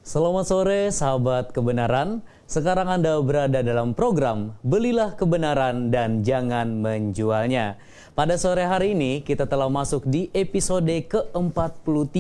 Selamat sore sahabat kebenaran. Sekarang Anda berada dalam program Belilah Kebenaran dan Jangan Menjualnya. Pada sore hari ini kita telah masuk di episode ke-43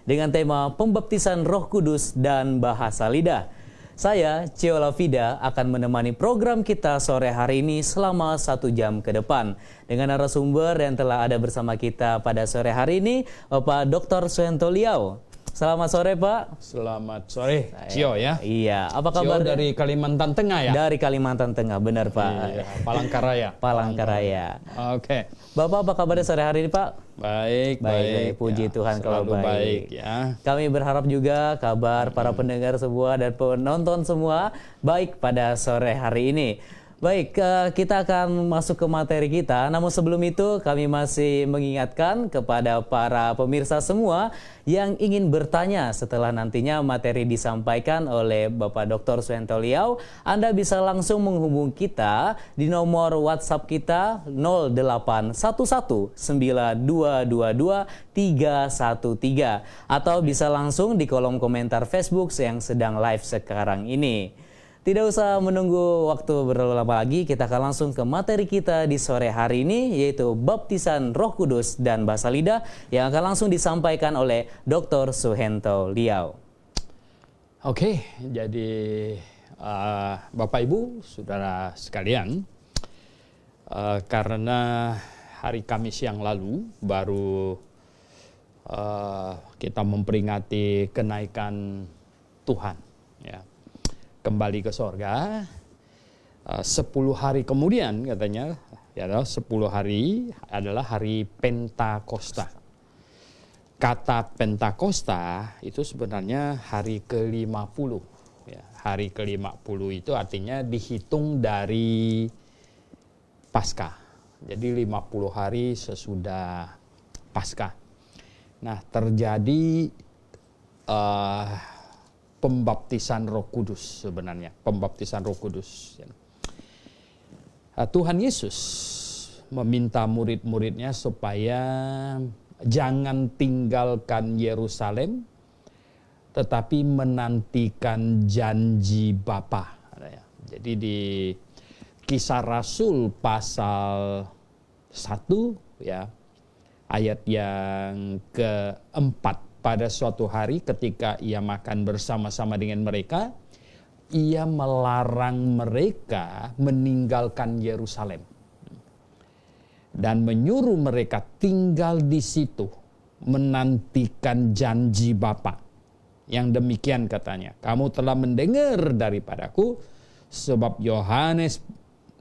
dengan tema Pembaptisan Roh Kudus dan Bahasa Lidah. Saya, Ciola Fida, akan menemani program kita sore hari ini selama 1 jam ke depan. Dengan narasumber yang telah ada bersama kita pada sore hari ini, Bapak Dr. Suhento Liau. Selamat sore, Pak. Selamat sore, Cio ya. Iya, apa kabar? Cio dari Kalimantan Tengah ya? Dari Kalimantan Tengah, benar Pak. Iya, Palangkaraya. Palangkaraya. Oke. Bapak, apa kabarnya sore hari ini, Pak? Baik. Puji ya, Tuhan kalau baik. Ya. Kami berharap juga kabar para pendengar semua dan penonton semua baik pada sore hari ini. Baik, kita akan masuk ke materi kita. Namun sebelum itu kami masih mengingatkan kepada para pemirsa semua yang ingin bertanya setelah nantinya materi disampaikan oleh Bapak Dr. Suhento Liau. Anda bisa langsung menghubungi kita di nomor WhatsApp kita 08119222 atau bisa langsung di kolom komentar Facebook yang sedang live sekarang ini. Tidak usah menunggu waktu berlama lagi, kita akan langsung ke materi kita di sore hari ini, yaitu Baptisan Roh Kudus dan Bahasa Lidah yang akan langsung disampaikan oleh Dr. Suhento Liau. Oke, jadi Bapak Ibu, Saudara sekalian, karena hari Kamis yang lalu baru kita memperingati kenaikan Tuhan, ya. Kembali ke sorga 10 hari kemudian katanya ya 10 hari adalah hari Pentakosta. Kata Pentakosta itu sebenarnya hari ke-50 ya. Hari ke-50 itu artinya dihitung dari Paskah. Jadi 50 hari sesudah Paskah. Nah, terjadi pembaptisan Roh Kudus sebenarnya, pembaptisan Roh Kudus. Tuhan Yesus meminta murid-muridnya supaya jangan tinggalkan Yerusalem, tetapi menantikan janji Bapa. Jadi di Kisah Rasul pasal 1 ya, ayat yang keempat. Pada suatu hari ketika ia makan bersama-sama dengan mereka, ia melarang mereka meninggalkan Yerusalem dan menyuruh mereka tinggal di situ menantikan janji Bapa. Yang demikian katanya, kamu telah mendengar daripadaku, sebab Yohanes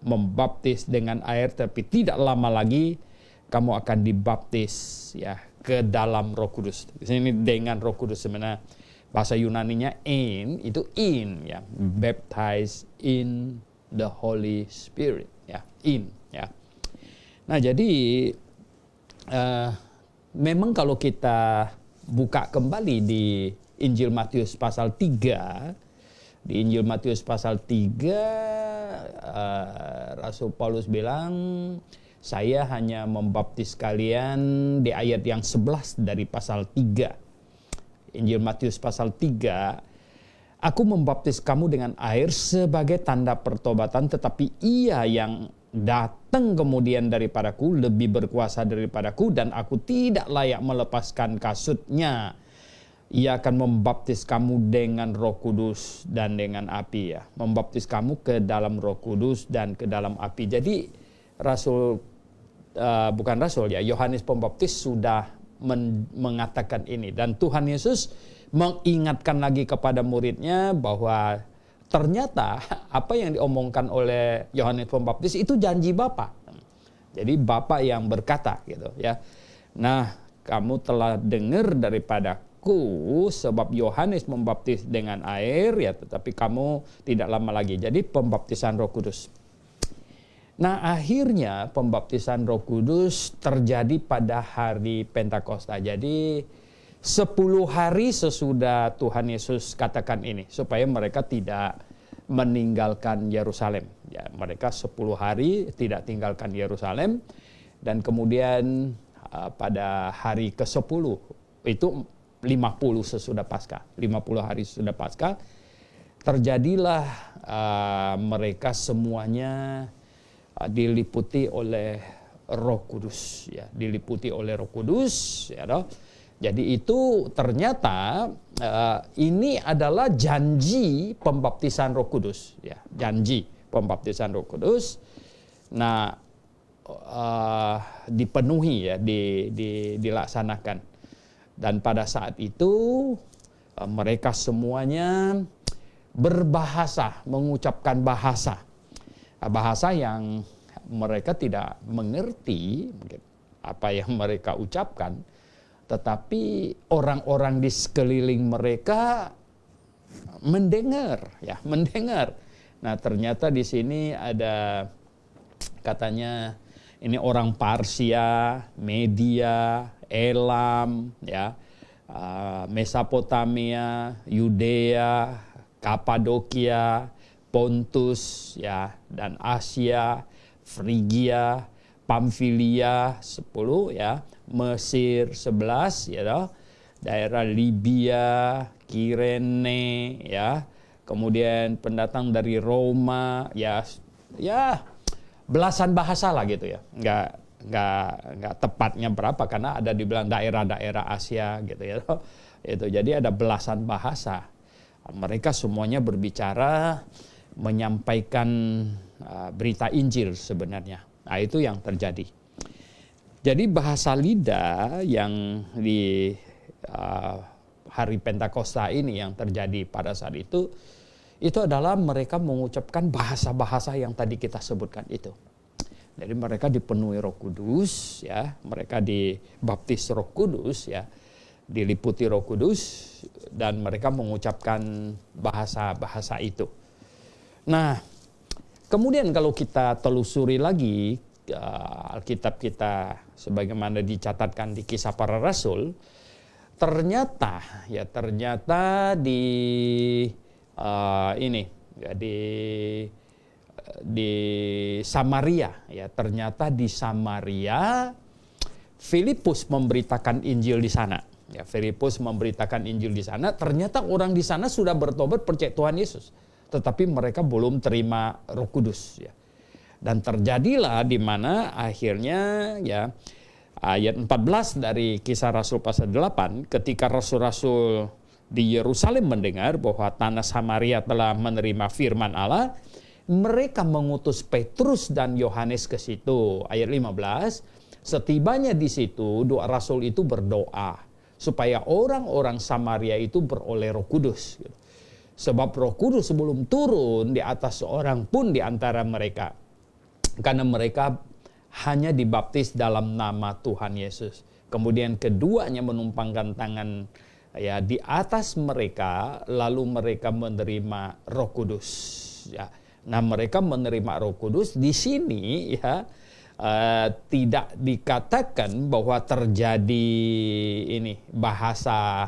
membaptis dengan air, tapi tidak lama lagi kamu akan dibaptis ya ke dalam Roh Kudus. Di sini dengan Roh Kudus sebenarnya bahasa Yunaninya itu ya, baptize in the Holy Spirit ya, ya. Nah, jadi memang kalau kita buka kembali di Injil Matius pasal 3, di Injil Matius pasal 3 Rasul Paulus bilang, saya hanya membaptis kalian di ayat yang 11 dari pasal 3. Injil Matius pasal 3. Aku membaptis kamu dengan air sebagai tanda pertobatan, tetapi ia yang datang kemudian daripadaku lebih berkuasa daripadaku, dan aku tidak layak melepaskan kasutnya. Ia akan membaptis kamu dengan Roh Kudus dan dengan api ya. Membaptis kamu ke dalam Roh Kudus dan ke dalam api. Jadi Yohanes Pembaptis sudah mengatakan ini, dan Tuhan Yesus mengingatkan lagi kepada muridnya bahwa ternyata apa yang diomongkan oleh Yohanes Pembaptis itu janji Bapa. Jadi Bapa yang berkata gitu ya. Nah, kamu telah dengar daripadaku, sebab Yohanes membaptis dengan air ya, tetapi kamu tidak lama lagi. Jadi pembaptisan Roh Kudus. Nah, akhirnya pembaptisan Roh Kudus terjadi pada hari Pentakosta. Jadi 10 hari sesudah Tuhan Yesus katakan ini, supaya mereka tidak meninggalkan Yerusalem. Ya, mereka 10 hari tidak tinggalkan Yerusalem, dan kemudian pada hari ke-10 itu 50 sesudah Paskah, 50 hari sesudah Paskah, terjadilah mereka semuanya diliputi oleh Roh Kudus, ya, diliputi oleh Roh Kudus, ya toh. Jadi itu ternyata ini adalah janji pembaptisan Roh Kudus, ya, janji pembaptisan Roh Kudus. Nah, dipenuhi, ya, dilaksanakan. Dan pada saat itu mereka semuanya berbahasa, mengucapkan bahasa yang mereka tidak mengerti apa yang mereka ucapkan, tetapi orang-orang di sekeliling mereka mendengar, ya, mendengar. Nah, ternyata di sini ada katanya ini orang Parsia, Media, Elam, ya, Mesopotamia, Yudea, Kapadokia, Pontus, ya, dan Asia, Frigia, Pamfilia 10, ya, Mesir 11, ya, daerah Libya, Kirene, ya, kemudian pendatang dari Roma, ya, belasan bahasa lah gitu, ya, nggak tepatnya berapa karena ada dibilang daerah-daerah Asia gitu, ya, itu jadi ada belasan bahasa. Mereka semuanya berbicara, menyampaikan berita Injil sebenarnya. Nah, itu yang terjadi. Jadi bahasa lidah yang di hari Pentakosta ini yang terjadi pada saat itu adalah mereka mengucapkan bahasa-bahasa yang tadi kita sebutkan itu. Jadi mereka dipenuhi Roh Kudus, ya, mereka dibaptis Roh Kudus, ya, diliputi Roh Kudus, dan mereka mengucapkan bahasa-bahasa itu. Nah, kemudian kalau kita telusuri lagi Alkitab kita sebagaimana dicatatkan di Kisah Para Rasul, ternyata di di Samaria, ya, ternyata di Samaria Filipus memberitakan Injil di sana. Ya, Filipus memberitakan Injil di sana. Ternyata orang di sana sudah bertobat percaya Tuhan Yesus, tetapi mereka belum terima Roh Kudus, ya. Dan terjadilah di mana akhirnya, ya, ayat 14 dari Kisah Rasul pasal 8, ketika rasul-rasul di Yerusalem mendengar bahwa tanah Samaria telah menerima firman Allah, mereka mengutus Petrus dan Yohanes ke situ. Ayat 15, setibanya di situ, dua rasul itu berdoa supaya orang-orang Samaria itu beroleh Roh Kudus. Sebab Roh Kudus sebelum turun di atas seorang pun di antara mereka, karena mereka hanya dibaptis dalam nama Tuhan Yesus. Kemudian keduanya menumpangkan tangan, ya, di atas mereka, lalu mereka menerima Roh Kudus, ya. Nah, mereka menerima Roh Kudus di sini, ya, tidak dikatakan bahwa terjadi ini bahasa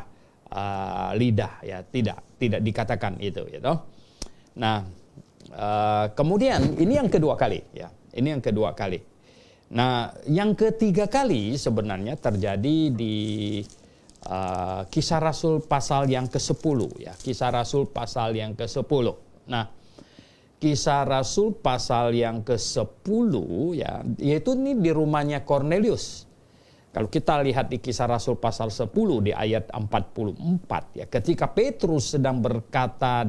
lidah, ya, tidak dikatakan itu, ya toh. Nah, kemudian ini yang kedua kali, ya, ini yang kedua kali. Nah, yang ketiga kali sebenarnya terjadi di Kisah Rasul pasal yang ke-10, ya, Kisah Rasul pasal yang ke-10. Nah, Kisah Rasul pasal yang ke-10, ya, yaitu ini di rumahnya Cornelius. Kalau kita lihat di Kisah Rasul pasal 10 di ayat 44, ya, ketika Petrus sedang berkata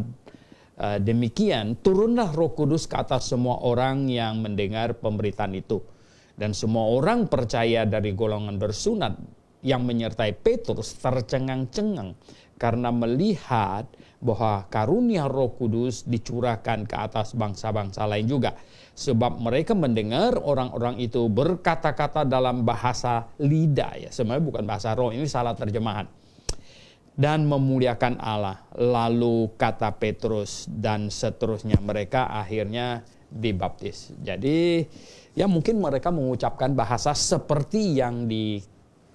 demikian, turunlah Roh Kudus ke atas semua orang yang mendengar pemberitaan itu. Dan semua orang percaya dari golongan bersunat yang menyertai Petrus tercengang-cengang karena melihat bahwa karunia Roh Kudus dicurahkan ke atas bangsa-bangsa lain juga. Sebab mereka mendengar orang-orang itu berkata-kata dalam bahasa lidah, ya, sebenarnya bukan bahasa roh, ini salah terjemahan. Dan memuliakan Allah. Lalu kata Petrus dan seterusnya, mereka akhirnya dibaptis. Jadi, ya, mungkin mereka mengucapkan bahasa seperti yang di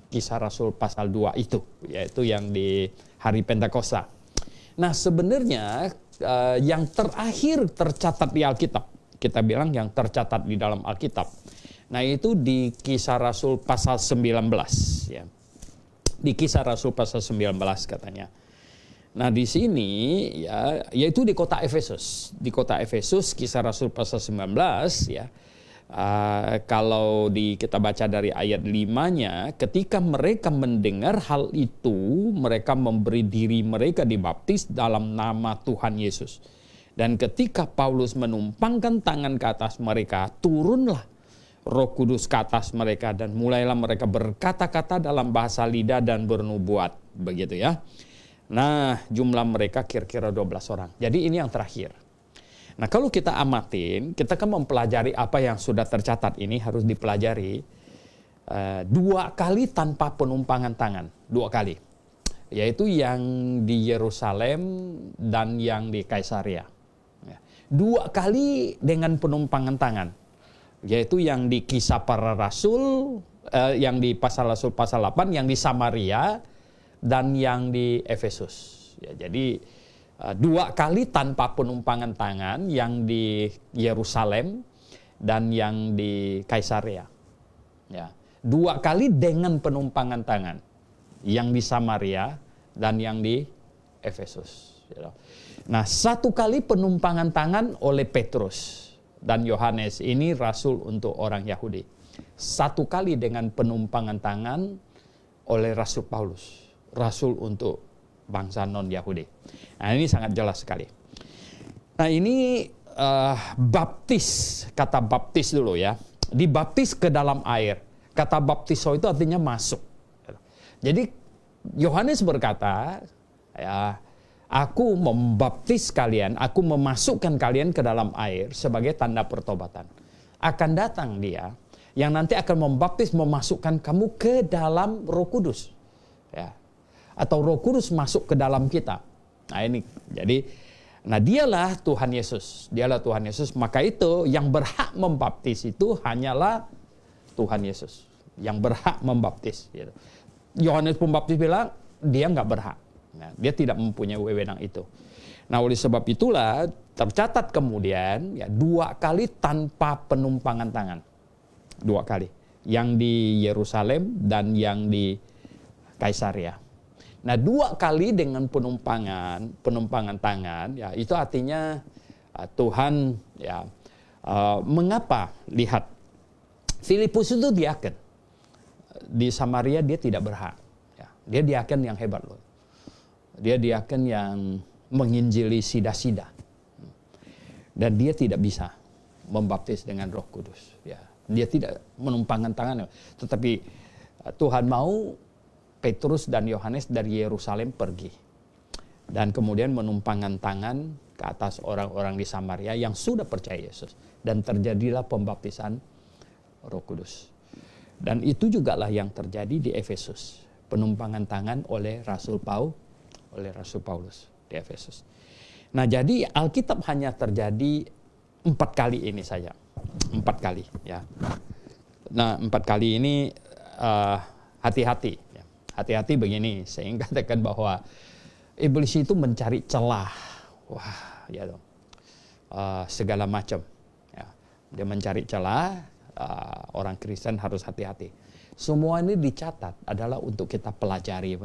Kisah Rasul pasal 2 itu, yaitu yang di hari Pentakosta. Nah, sebenarnya yang terakhir tercatat di Alkitab, kita bilang yang tercatat di dalam Alkitab, nah itu di Kisah Rasul pasal 19, ya. Di Kisah Rasul pasal 19 katanya. Nah di sini ya, yaitu di kota Efesus. Di kota Efesus, Kisah Rasul pasal 19 ya. Kalau kita baca dari ayat 5-nya, ketika mereka mendengar hal itu, mereka memberi diri mereka dibaptis dalam nama Tuhan Yesus. Dan ketika Paulus menumpangkan tangan ke atas mereka, turunlah Roh Kudus ke atas mereka dan mulailah mereka berkata-kata dalam bahasa lidah dan bernubuat, begitu ya. Nah, jumlah mereka kira-kira 12 orang. Jadi ini yang terakhir. Nah, kalau kita amatin, kita kan mempelajari apa yang sudah tercatat ini harus dipelajari 2 kali tanpa penumpangan tangan. 2 kali. Yaitu yang di Yerusalem dan yang di Kaisarea. 2 kali dengan penumpangan tangan. Yaitu yang di Kisah Para Rasul, yang di Pasal Rasul pasal 8, yang di Samaria, dan yang di Efesus. Ya, jadi 2 kali tanpa penumpangan tangan, yang di Yerusalem dan yang di Kaisarea. Ya, 2 kali dengan penumpangan tangan, yang di Samaria dan yang di Efesus. Nah, 1 kali penumpangan tangan oleh Petrus dan Yohanes, ini rasul untuk orang Yahudi. 1 kali dengan penumpangan tangan oleh Rasul Paulus, rasul untuk bangsa non-Yahudi. Nah ini sangat jelas sekali. Nah ini baptis, kata baptis dulu ya. Dibaptis ke dalam air. Kata baptiso itu artinya masuk. Jadi Yohanes berkata, ya, aku membaptis kalian, aku memasukkan kalian ke dalam air sebagai tanda pertobatan. Akan datang dia yang nanti akan membaptis, memasukkan kamu ke dalam Roh Kudus. Ya. Atau Roh Kudus masuk ke dalam kita. Nah ini, jadi, nah dialah Tuhan Yesus. Dialah Tuhan Yesus. Maka itu yang berhak membaptis itu hanyalah Tuhan Yesus. Yang berhak membaptis. Gitu. Yohanes Pembaptis bilang, dia nggak berhak. Nah, dia tidak mempunyai wewenang itu. Nah oleh sebab itulah, tercatat kemudian, ya, 2 kali tanpa penumpangan tangan. 2 kali. Yang di Yerusalem dan yang di Kaisarea. Nah 2 kali dengan penumpangan tangan, ya itu artinya Tuhan, ya, mengapa? Lihat, Filipus itu diaken, di Samaria dia tidak berhak, ya. Dia diaken yang hebat loh, dia diaken yang menginjili sida-sida, dan dia tidak bisa membaptis dengan Roh Kudus, ya. Dia tidak menumpangkan tangan, tetapi Tuhan mau Petrus dan Yohanes dari Yerusalem pergi. Dan kemudian menumpangkan tangan ke atas orang-orang di Samaria yang sudah percaya Yesus. Dan terjadilah pembaptisan Roh Kudus. Dan itu jugalah yang terjadi di Efesus. Penumpangan tangan oleh Rasul Paulus di Efesus. Nah jadi Alkitab hanya terjadi 4 kali ini saja. 4 kali ya. Nah 4 kali ini hati-hati. Hati-hati begini, saya ingin katakan bahwa iblis itu mencari celah, wah, ya dong, segala macam. Ya. Dia mencari celah, orang Kristen harus hati-hati. Semua ini dicatat adalah untuk kita pelajari,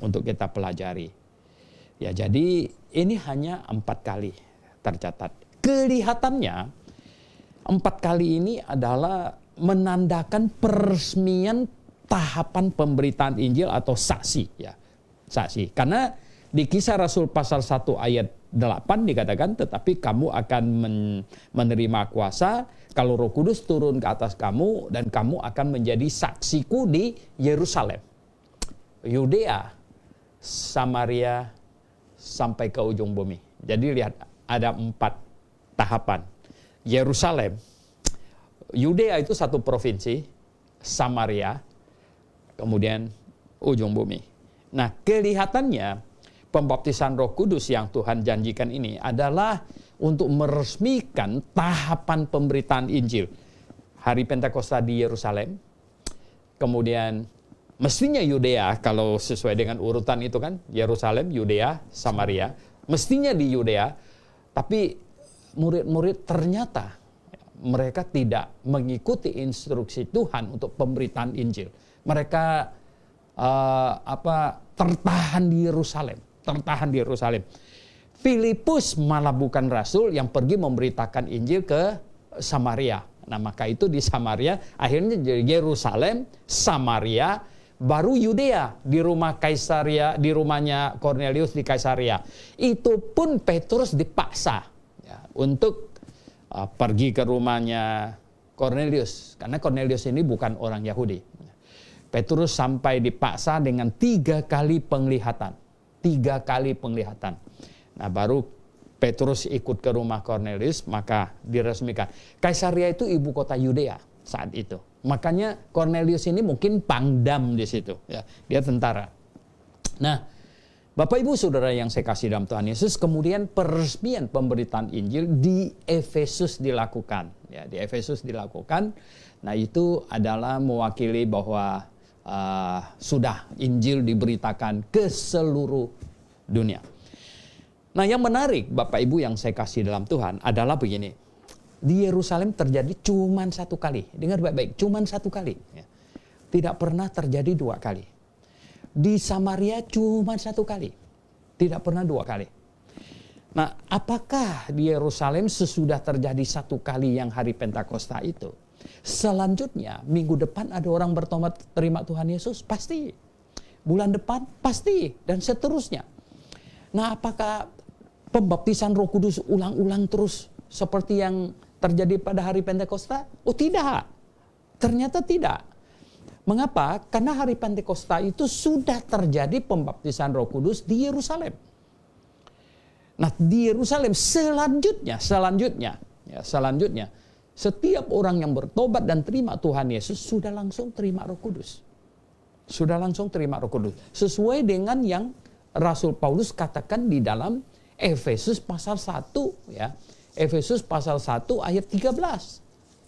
untuk kita pelajari. Ya, jadi ini hanya 4 kali tercatat. Kelihatannya 4 kali ini adalah menandakan peresmian tahapan pemberitaan Injil atau saksi, ya, saksi. Karena di Kisah Rasul pasal 1 ayat 8 dikatakan, tetapi kamu akan menerima kuasa kalau Roh Kudus turun ke atas kamu dan kamu akan menjadi saksiku di Yerusalem, Yudea, Samaria, sampai ke ujung bumi. Jadi lihat, ada 4 tahapan. Yerusalem, Yudea itu 1 provinsi, Samaria, kemudian ujung bumi. Nah, kelihatannya pembaptisan Roh Kudus yang Tuhan janjikan ini adalah untuk meresmikan tahapan pemberitaan Injil. Hari Pentakosta di Yerusalem, kemudian mestinya Yudea, kalau sesuai dengan urutan itu kan, Yerusalem, Yudea, Samaria, mestinya di Yudea, tapi murid-murid ternyata mereka tidak mengikuti instruksi Tuhan untuk pemberitaan Injil. Mereka tertahan di Yerusalem. Filipus malah bukan rasul yang pergi memberitakan Injil ke Samaria. Nah, maka itu di Samaria akhirnya jadi Yerusalem, Samaria, baru Yudea di rumah Kaisaria, di rumahnya Cornelius di Kaisaria. Itu pun Petrus dipaksa ya, untuk pergi ke rumahnya Cornelius, karena Cornelius ini bukan orang Yahudi. Petrus sampai dipaksa dengan 3 kali penglihatan. Nah, baru Petrus ikut ke rumah Cornelius, maka diresmikan. Kaisaria itu ibu kota Yudea saat itu. Makanya Cornelius ini mungkin pangdam di situ. Ya, dia tentara. Nah, Bapak Ibu Saudara yang saya kasih dalam Tuhan Yesus, kemudian peresmian pemberitaan Injil di Efesus dilakukan. Ya, di Efesus dilakukan. Nah, itu adalah mewakili bahwa sudah Injil diberitakan ke seluruh dunia. Nah, yang menarik Bapak Ibu yang saya kasih dalam Tuhan adalah begini. Di Yerusalem terjadi cuma 1 kali. Dengar baik-baik, cuma 1 kali. Ya. Tidak pernah terjadi 2 kali. Di Samaria cuma 1 kali. Tidak pernah 2 kali. Nah, apakah di Yerusalem sesudah terjadi 1 kali yang hari Pentakosta itu, selanjutnya minggu depan ada orang bertobat terima Tuhan Yesus? Pasti. Bulan depan? Pasti. Dan seterusnya. Nah, apakah pembaptisan Roh Kudus ulang-ulang terus seperti yang terjadi pada hari Pentakosta? Oh, tidak. Ternyata tidak. Mengapa? Karena hari Pentakosta itu sudah terjadi pembaptisan Roh Kudus di Yerusalem. Nah, di Yerusalem selanjutnya, setiap orang yang bertobat dan terima Tuhan Yesus sudah langsung terima Roh Kudus. Sesuai dengan yang Rasul Paulus katakan di dalam Efesus pasal 1 ya. Efesus pasal 1 ayat 13.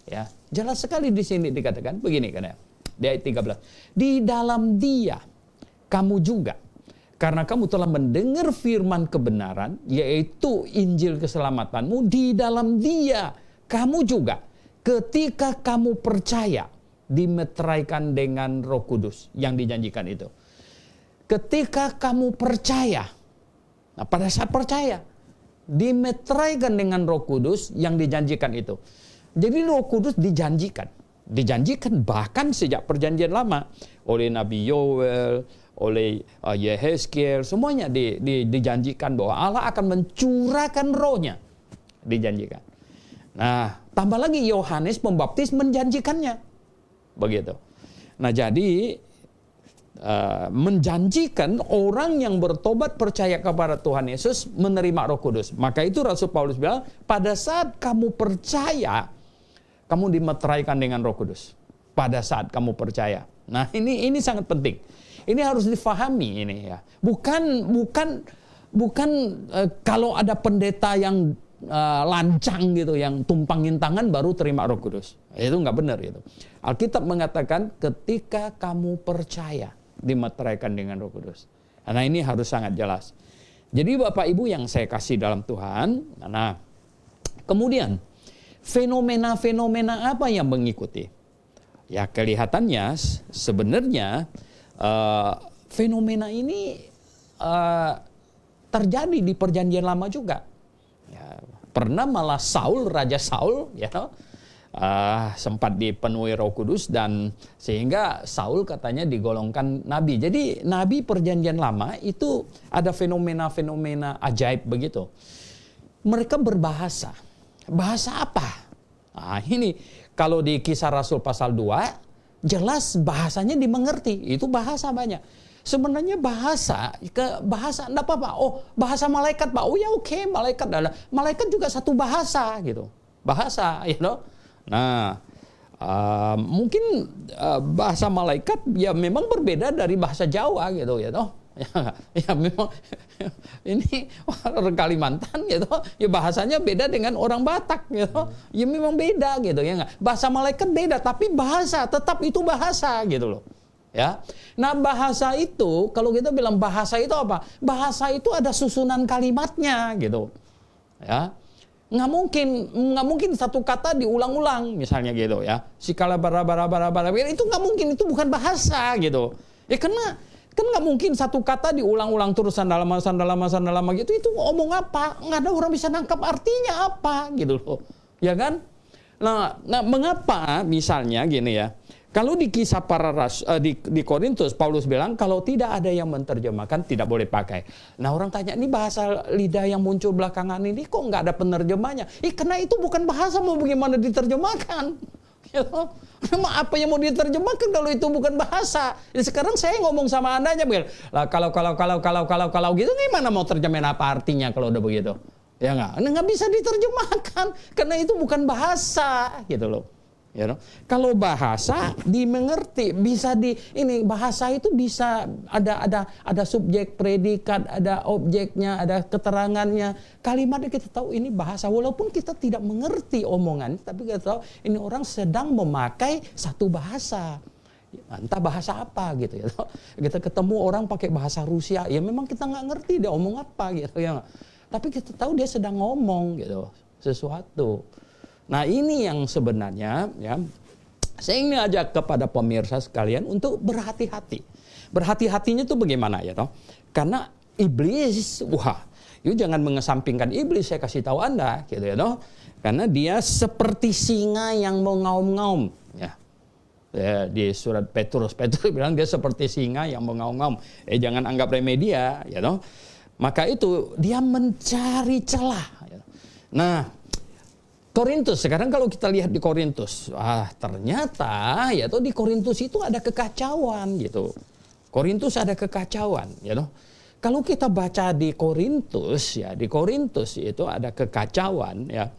Ya, jelas sekali di sini dikatakan begini kan ya. Di ayat 13. Di dalam Dia kamu juga, karena kamu telah mendengar firman kebenaran, yaitu Injil keselamatanmu, di dalam Dia kamu juga ketika kamu percaya dimeteraikan dengan Roh Kudus yang dijanjikan itu. Ketika kamu percaya, nah pada saat percaya dimeteraikan dengan Roh Kudus yang dijanjikan itu. Jadi Roh Kudus dijanjikan bahkan sejak Perjanjian Lama oleh Nabi Yoel, oleh Yehezkiel, semuanya dijanjikan bahwa Allah akan mencurahkan Roh-Nya, dijanjikan. Nah, tambah lagi Yohanes Pembaptis menjanjikannya, begitu. Nah, jadi menjanjikan orang yang bertobat percaya kepada Tuhan Yesus menerima Roh Kudus. Maka itu Rasul Paulus bilang, pada saat kamu percaya, kamu dimeteraikan dengan Roh Kudus. Pada saat kamu percaya. Nah, ini sangat penting. Ini harus difahami ini ya. Bukan kalau ada pendeta yang lancang gitu, yang tumpangin tangan baru terima Roh Kudus. Itu nggak benar itu. Alkitab mengatakan ketika kamu percaya dimeteraikan dengan Roh Kudus. Nah, ini harus sangat jelas. Jadi Bapak Ibu yang saya kasih dalam Tuhan, nah kemudian fenomena-fenomena apa yang mengikuti? Ya, kelihatannya sebenarnya fenomena ini terjadi di Perjanjian Lama juga. Ya, pernah malah Raja Saul, ya, sempat dipenuhi Roh Kudus dan sehingga Saul katanya digolongkan nabi. Jadi nabi Perjanjian Lama itu ada fenomena-fenomena ajaib begitu. Mereka berbahasa. Bahasa apa? Nah, ini kalau di Kisah Rasul pasal 2 jelas bahasanya dimengerti. Itu bahasa banyak. Sebenarnya bahasa enggak apa-apa. Oh, bahasa malaikat, Pak. Oh ya, oke, malaikat juga satu bahasa gitu. Bahasa, you know. Nah, mungkin bahasa malaikat ya memang berbeda dari bahasa Jawa gitu ya toh. Ya memang ini orang Kalimantan gitu. Ya bahasanya beda dengan orang Batak gitu. Ya memang beda gitu ya enggak. Bahasa malaikat beda tapi bahasa tetap itu bahasa gitu loh. Ya. Nah, bahasa itu kalau kita bilang bahasa itu apa? Bahasa itu ada susunan kalimatnya gitu. Ya. Nggak mungkin satu kata diulang-ulang misalnya gitu ya. Sikala bara itu nggak mungkin, itu bukan bahasa gitu. Ya karena kan nggak mungkin satu kata diulang-ulang terus sandalama gitu. Itu ngomong apa? Nggak ada orang bisa nangkap artinya apa gitu loh. Ya kan? Nah mengapa misalnya gini ya? Kalau di kisah para di Korintus, Paulus bilang kalau tidak ada yang menerjemahkan tidak boleh pakai. Nah orang tanya, ini bahasa lidah yang muncul belakangan ini kok nggak ada penerjemahnya? Karena itu bukan bahasa, mau bagaimana diterjemahkan? Apa yang mau diterjemahkan kalau itu bukan bahasa? Jadi sekarang saya ngomong sama Anda aja, lah kalau gitu gimana mau terjemahin apa artinya kalau udah begitu? Ya nggak bisa diterjemahkan karena itu bukan bahasa gitu loh. Ya, kalau bahasa dimengerti, bisa bahasa itu bisa ada subjek, predikat, ada objeknya, ada keterangannya. Kalimatnya kita tahu ini bahasa, walaupun kita tidak mengerti omongan, tapi kita tahu ini orang sedang memakai satu bahasa. Entah bahasa apa gitu ya. Kita ketemu orang pakai bahasa Rusia, ya memang kita nggak ngerti dia omong apa gitu ya. Tapi kita tahu dia sedang ngomong gitu sesuatu. Nah ini yang sebenarnya ya saya ingin ajak kepada pemirsa sekalian untuk berhati-hati. Berhati-hatinya itu bagaimana ya toh? Karena iblis, you jangan mengesampingkan iblis, saya kasih tahu Anda gitu ya toh. Karena dia seperti singa yang mau ngaum-ngaum ya. Di surat Petrus bilang dia seperti singa yang mau ngaum-ngaum. Jangan anggap remeh dia ya toh. Maka itu dia mencari celah. Ya. Nah, Korintus, sekarang kalau kita lihat di Korintus, ternyata ya di Korintus itu ada kekacauan gitu. Korintus ada kekacauan, ya toh. Kalau kita baca di Korintus itu ada kekacauan ya.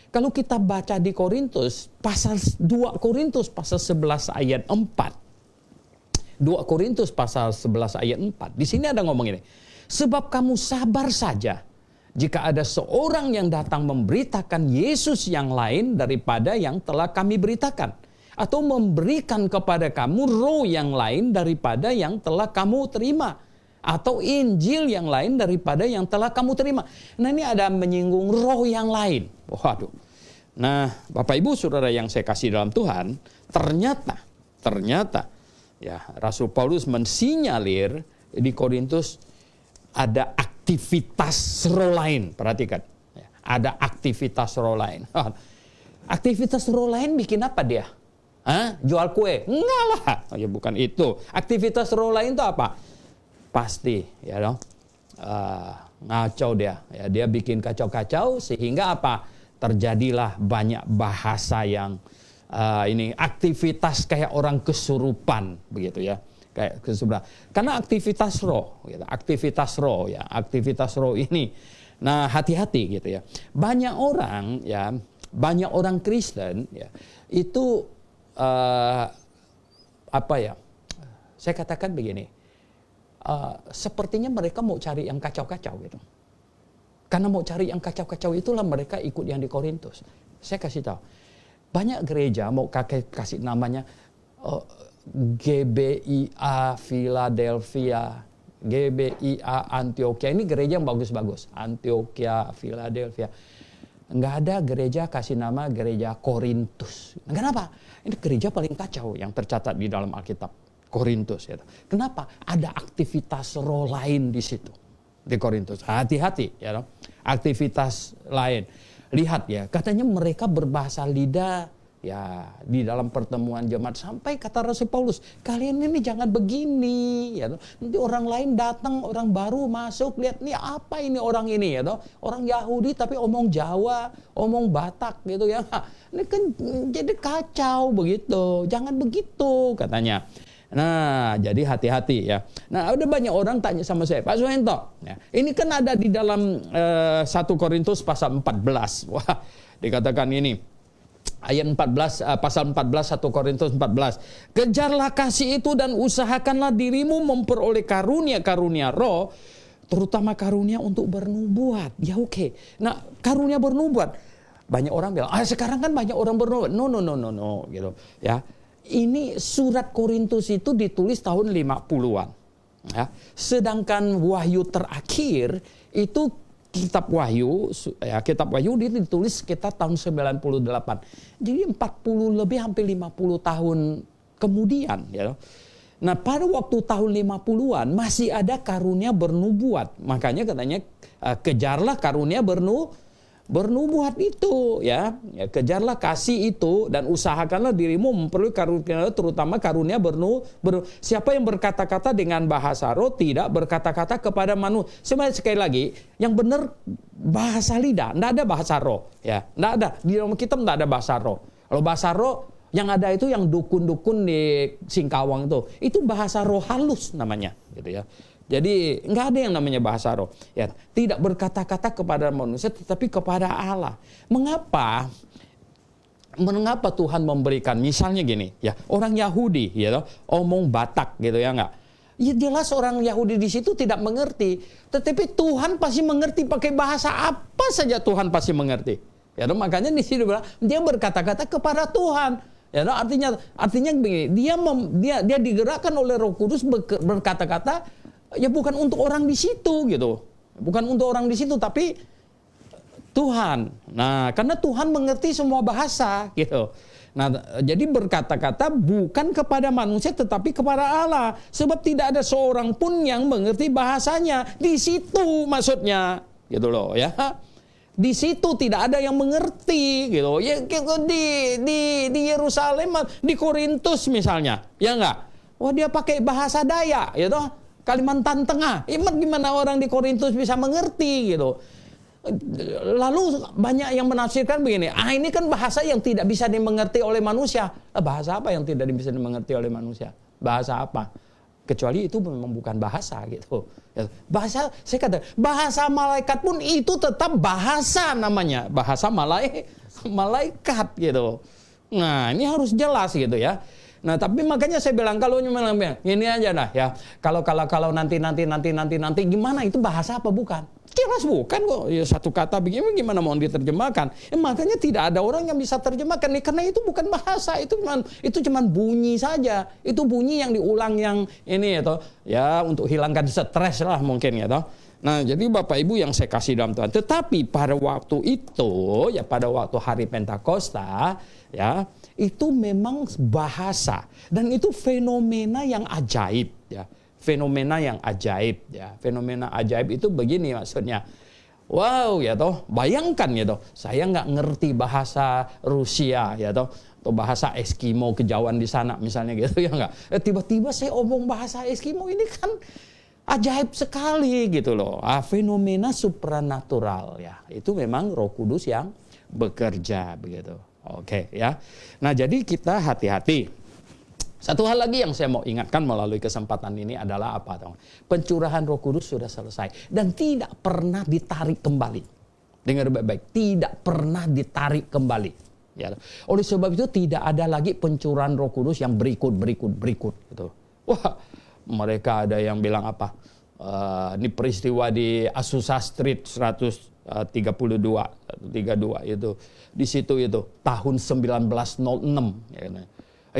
Kalau kita baca di Korintus pasal 2 Korintus pasal 11 ayat 4. 2 Korintus pasal 11 ayat 4. Di sini ada ngomong ini. Sebab kamu sabar saja jika ada seorang yang datang memberitakan Yesus yang lain daripada yang telah kami beritakan, atau memberikan kepada kamu roh yang lain daripada yang telah kamu terima, atau Injil yang lain daripada yang telah kamu terima. Nah ini ada menyinggung roh yang lain. Waduh. Nah Bapak Ibu Saudara yang saya kasih dalam Tuhan, ternyata ya Rasul Paulus mensinyalir di Korintus ada aktivitas roh lain, perhatikan. Ada aktivitas roh lain. Aktivitas roh lain bikin apa dia? Jual kue? Enggak lah. Ya bukan itu. Aktivitas roh lain itu apa? Pasti, ya dong. Ngacau dia. Ya, dia bikin kacau-kacau sehingga apa? Terjadilah banyak bahasa yang aktivitas kayak orang kesurupan, begitu ya. Kayak kesurupan. Karena aktivitas roh, gitu. Aktivitas roh ini. Nah, hati-hati gitu ya. Banyak orang Kristen ya, itu saya katakan begini. Sepertinya mereka mau cari yang kacau-kacau gitu. Karena mau cari yang kacau-kacau itulah mereka ikut yang di Korintus. Saya kasih tahu. Banyak gereja mau kasih namanya GBIA Philadelphia, GBIA Antioquia. Ini gereja yang bagus-bagus. Antioquia, Philadelphia. Enggak ada gereja kasih nama gereja Korintus. Nah, kenapa? Ini gereja paling kacau yang tercatat di dalam Alkitab. Korintus. Ya. Kenapa? Ada aktivitas roh lain di situ. Di Korintus. Hati-hati. Ya, aktivitas lain. Lihat ya, katanya mereka berbahasa lidah ya di dalam pertemuan jemaat, sampai kata Rasul Paulus, kalian ini jangan begini ya toh. Nanti orang lain datang, orang baru masuk, lihat nih apa ini orang ini ya toh. Orang Yahudi tapi omong Jawa, omong Batak gitu ya. Ini kan jadi kacau begitu. Jangan begitu katanya. Nah, jadi hati-hati ya. Nah, ada banyak orang tanya sama saya, Pak Suhento, ya, ini kan ada di dalam 1 Korintus pasal 14. Wah, dikatakan ini. Ayat 14, pasal 14, 1 Korintus 14. Kejarlah kasih itu dan usahakanlah dirimu memperoleh karunia-karunia roh, terutama karunia untuk bernubuat. Ya oke. Nah, karunia bernubuat. Banyak orang bilang, sekarang kan banyak orang bernubuat. No, gitu. Ya. Ini surat Korintus itu ditulis tahun 50-an. Ya. Sedangkan wahyu terakhir itu Kitab Wahyu ditulis sekitar tahun 98. Jadi 40 lebih hampir 50 tahun kemudian ya. Nah, pada waktu tahun 50-an masih ada karunia bernubuat. Makanya katanya kejarlah karunia bernubuat itu, ya. Kejarlah kasih itu dan usahakanlah dirimu memperoleh karunia, terutama karunia siapa yang berkata-kata dengan bahasa roh tidak berkata-kata kepada manusia. Sebenarnya sekali lagi, yang benar bahasa lidah, enggak ada bahasa roh, ya. Enggak ada. Di dalam kitab enggak ada bahasa roh. Kalau bahasa roh yang ada itu yang dukun-dukun di Singkawang itu bahasa roh halus namanya, gitu ya. Jadi nggak ada yang namanya bahasa roh. Ya, tidak berkata-kata kepada manusia, tetapi kepada Allah. Mengapa Tuhan memberikan? Misalnya gini, ya orang Yahudi, ya, omong Batak, gitu ya nggak? Ya jelas orang Yahudi di situ tidak mengerti, tetapi Tuhan pasti mengerti pakai bahasa apa saja Tuhan pasti mengerti. Ya, makanya di sini dia berkata-kata kepada Tuhan. Ya, artinya begini, dia digerakkan oleh Roh Kudus berkata-kata ya bukan untuk orang di situ gitu. Bukan untuk orang di situ tapi Tuhan. Nah, karena Tuhan mengerti semua bahasa gitu. Nah, jadi berkata-kata bukan kepada manusia tetapi kepada Allah. Sebab tidak ada seorang pun yang mengerti bahasanya. Di situ maksudnya gitu loh ya. Di situ tidak ada yang mengerti gitu. Ya di Yerusalem, di Korintus misalnya, ya enggak? Wah, dia pakai bahasa Dayak gitu. Kalimantan Tengah. Gimana orang di Korintus bisa mengerti gitu. Lalu banyak yang menafsirkan begini, ini kan bahasa yang tidak bisa dimengerti oleh manusia. Bahasa apa yang tidak bisa dimengerti oleh manusia? Bahasa apa? Kecuali itu memang bukan bahasa gitu. Bahasa, saya kata, bahasa malaikat pun itu tetap bahasa namanya. Bahasa malaikat gitu. Nah, ini harus jelas gitu ya. Nah, tapi makanya saya bilang kalau ini aja dah ya. Kalau nanti gimana itu bahasa apa bukan? Jelas bukan kok. Ya, satu kata begini gimana mau diterjemahkan? Makanya tidak ada orang yang bisa terjemahkan karena itu bukan bahasa, itu cuman bunyi saja. Itu bunyi yang diulang yang ini ya untuk hilangkan stres lah mungkin ya toh. Nah, jadi Bapak Ibu yang saya kasih dalam Tuhan. Tetapi pada waktu itu ya pada waktu hari Pentakosta ya itu memang bahasa dan itu fenomena yang ajaib ya. Fenomena yang ajaib ya. Fenomena ajaib itu begini maksudnya. Wow ya toh, bayangkan ya toh, saya nggak ngerti bahasa Rusia ya toh, atau bahasa Eskimo kejauhan di sana misalnya gitu ya nggak. Tiba-tiba saya omong bahasa Eskimo, ini kan ajaib sekali gitu loh. Fenomena supranatural ya. Itu memang Roh Kudus yang bekerja begitu. Oke ya. Nah, jadi kita hati-hati. Satu hal lagi yang saya mau ingatkan melalui kesempatan ini adalah apa? Pencurahan Roh Kudus sudah selesai dan tidak pernah ditarik kembali. Dengar baik-baik, tidak pernah ditarik kembali. Ya. Oleh sebab itu tidak ada lagi pencurahan Roh Kudus yang berikut gitu. Wah, mereka ada yang bilang apa? Ini peristiwa di Azusa Street 132 itu. Di situ itu tahun 1906 ya.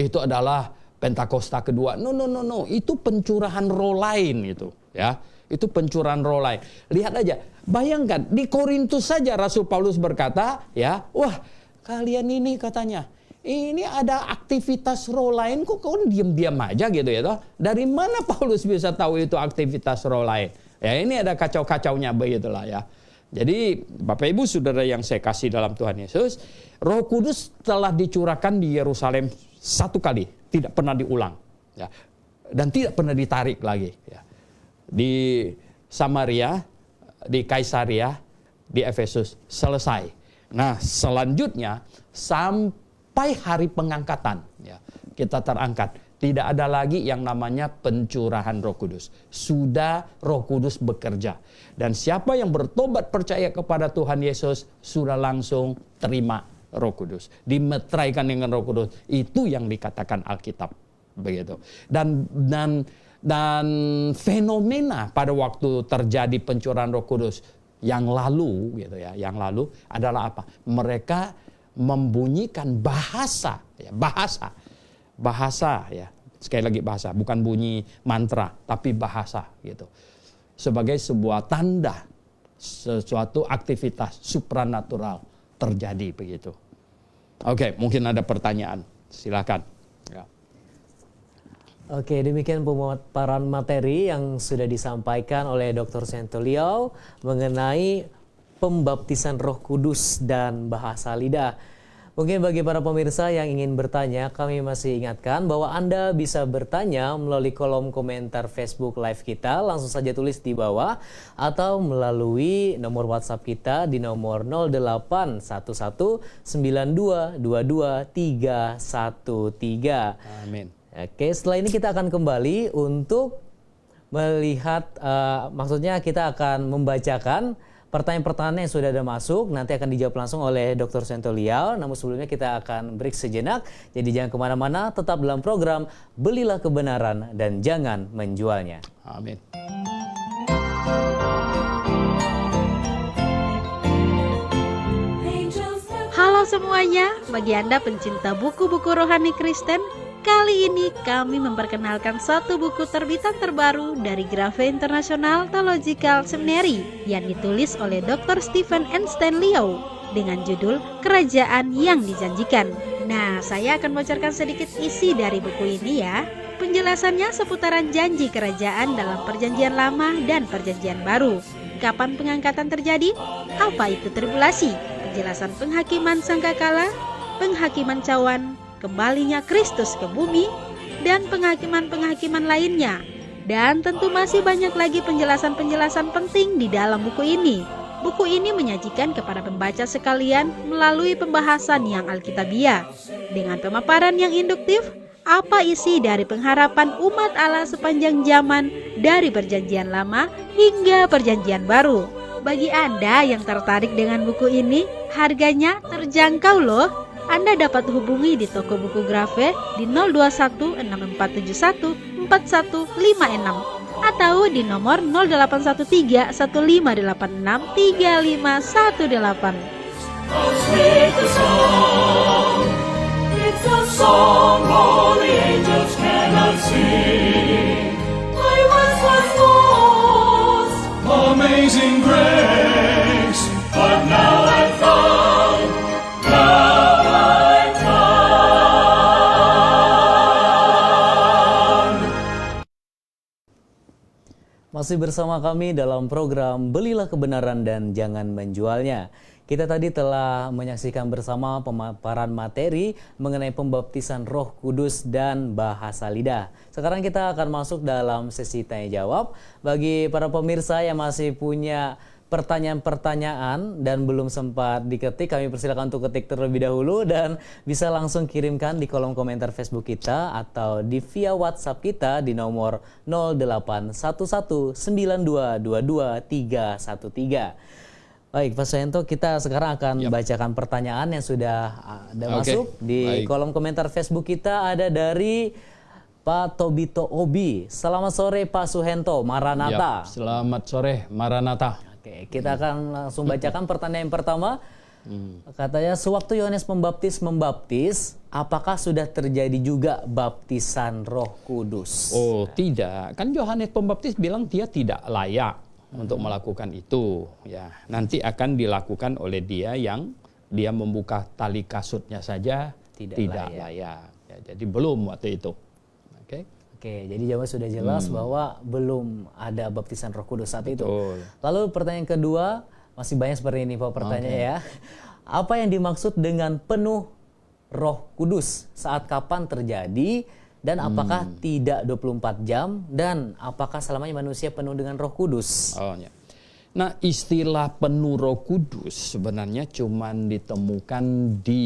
Itu adalah Pentakosta kedua. No. Itu pencurahan roh lain itu, ya. Itu pencurahan roh lain. Lihat aja, bayangkan di Korintus saja Rasul Paulus berkata, ya, wah, kalian ini katanya, ini ada aktivitas roh lain kok kau diam-diam aja gitu ya toh. Dari mana Paulus bisa tahu itu aktivitas roh lain? Ya, ini ada kacau-kacaunya begitulah ya. Jadi Bapak Ibu Saudara yang saya kasih dalam Tuhan Yesus, Roh Kudus telah dicurahkan di Yerusalem satu kali, tidak pernah diulang ya. Dan tidak pernah ditarik lagi ya. Di Samaria, di Kaisaria, di Efesus selesai. Nah, selanjutnya sampai hari pengangkatan ya, kita terangkat. Tidak ada lagi yang namanya pencurahan Roh Kudus. Sudah Roh Kudus bekerja. Dan siapa yang bertobat percaya kepada Tuhan Yesus sudah langsung terima Roh Kudus. Dimeteraikan dengan Roh Kudus. Itu yang dikatakan Alkitab. Begitu. Dan fenomena pada waktu terjadi pencurahan Roh Kudus yang lalu gitu ya, yang lalu adalah apa? Mereka membunyikan bahasa ya, bahasa ya, sekali lagi bahasa, bukan bunyi mantra tapi bahasa gitu, sebagai sebuah tanda sesuatu aktivitas supranatural terjadi begitu. Oke, mungkin ada pertanyaan, silakan ya. Oke, demikian pemaparan materi yang sudah disampaikan oleh Dr. Sentoliao mengenai pembaptisan Roh Kudus dan bahasa lidah. Mungkin bagi para pemirsa yang ingin bertanya, kami masih ingatkan bahwa Anda bisa bertanya melalui kolom komentar Facebook Live kita, langsung saja tulis di bawah, atau melalui nomor WhatsApp kita di nomor 081892222313. Amin. Oke, setelah ini kita akan kembali untuk melihat, maksudnya kita akan membacakan pertanyaan-pertanyaan yang sudah ada masuk, nanti akan dijawab langsung oleh Dr. Sentoliao. Namun sebelumnya kita akan break sejenak, jadi jangan kemana-mana, tetap dalam program Belilah Kebenaran dan Jangan Menjualnya. Amin. Halo semuanya, bagi Anda pencinta buku-buku rohani Kristen, kali ini kami memperkenalkan satu buku terbitan terbaru dari Grace International Theological Seminary yang ditulis oleh Dr. Stephen N. Stanley dengan judul Kerajaan yang Dijanjikan. Nah, saya akan bocorkan sedikit isi dari buku ini ya. Penjelasannya seputaran janji kerajaan dalam Perjanjian Lama dan Perjanjian Baru. Kapan pengangkatan terjadi? Apa itu tribulasi? Penjelasan penghakiman sangkakala, penghakiman cawan, kembalinya Kristus ke bumi, dan penghakiman-penghakiman lainnya. Dan tentu masih banyak lagi penjelasan-penjelasan penting di dalam buku ini. Buku ini menyajikan kepada pembaca sekalian melalui pembahasan yang alkitabiah. Dengan pemaparan yang induktif, apa isi dari pengharapan umat Allah sepanjang zaman dari Perjanjian Lama hingga Perjanjian Baru. Bagi Anda yang tertarik dengan buku ini, harganya terjangkau loh. Anda dapat hubungi di toko buku Grace di 02164714156 atau di nomor 081315863518. It's a song all the angels cannot sing. I once was lost, amazing grace, but now I'm found. Now I'm found. Masih bersama kami dalam program Belilah Kebenaran dan Jangan Menjualnya. Kita tadi telah menyaksikan bersama pemaparan materi mengenai pembaptisan Roh Kudus dan bahasa lidah. Sekarang kita akan masuk dalam sesi tanya jawab. Bagi para pemirsa yang masih punya pertanyaan-pertanyaan dan belum sempat diketik, kami persilakan untuk ketik terlebih dahulu dan bisa langsung kirimkan di kolom komentar Facebook kita atau di via WhatsApp kita di nomor 081192222313. Baik, Pak Suhento, kita sekarang akan bacakan pertanyaan yang sudah ada masuk di kolom komentar Facebook kita. Ada dari Pak Tobito Obi. Selamat sore Pak Suhento, Maranatha. Selamat sore, Maranatha. Oke, kita akan langsung bacakan pertanyaan yang pertama. Katanya, sewaktu Yohanes membaptis, apakah sudah terjadi juga baptisan Roh Kudus? Oh, tidak. Kan Yohanes Pembaptis bilang dia tidak layak untuk melakukan itu, ya. Nanti akan dilakukan oleh dia yang dia membuka tali kasutnya saja tidak layak. Ya, jadi belum waktu itu. Oke, jadi jawaban sudah jelas bahwa belum ada baptisan Roh Kudus saat itu. Lalu pertanyaan kedua, masih banyak seperti ini Pak pertanyaannya ya. Apa yang dimaksud dengan penuh Roh Kudus? Saat kapan terjadi? Dan apakah tidak 24 jam? Dan apakah selamanya manusia penuh dengan Roh Kudus? Oh, ya. Nah, istilah penuh Roh Kudus sebenarnya cuma ditemukan di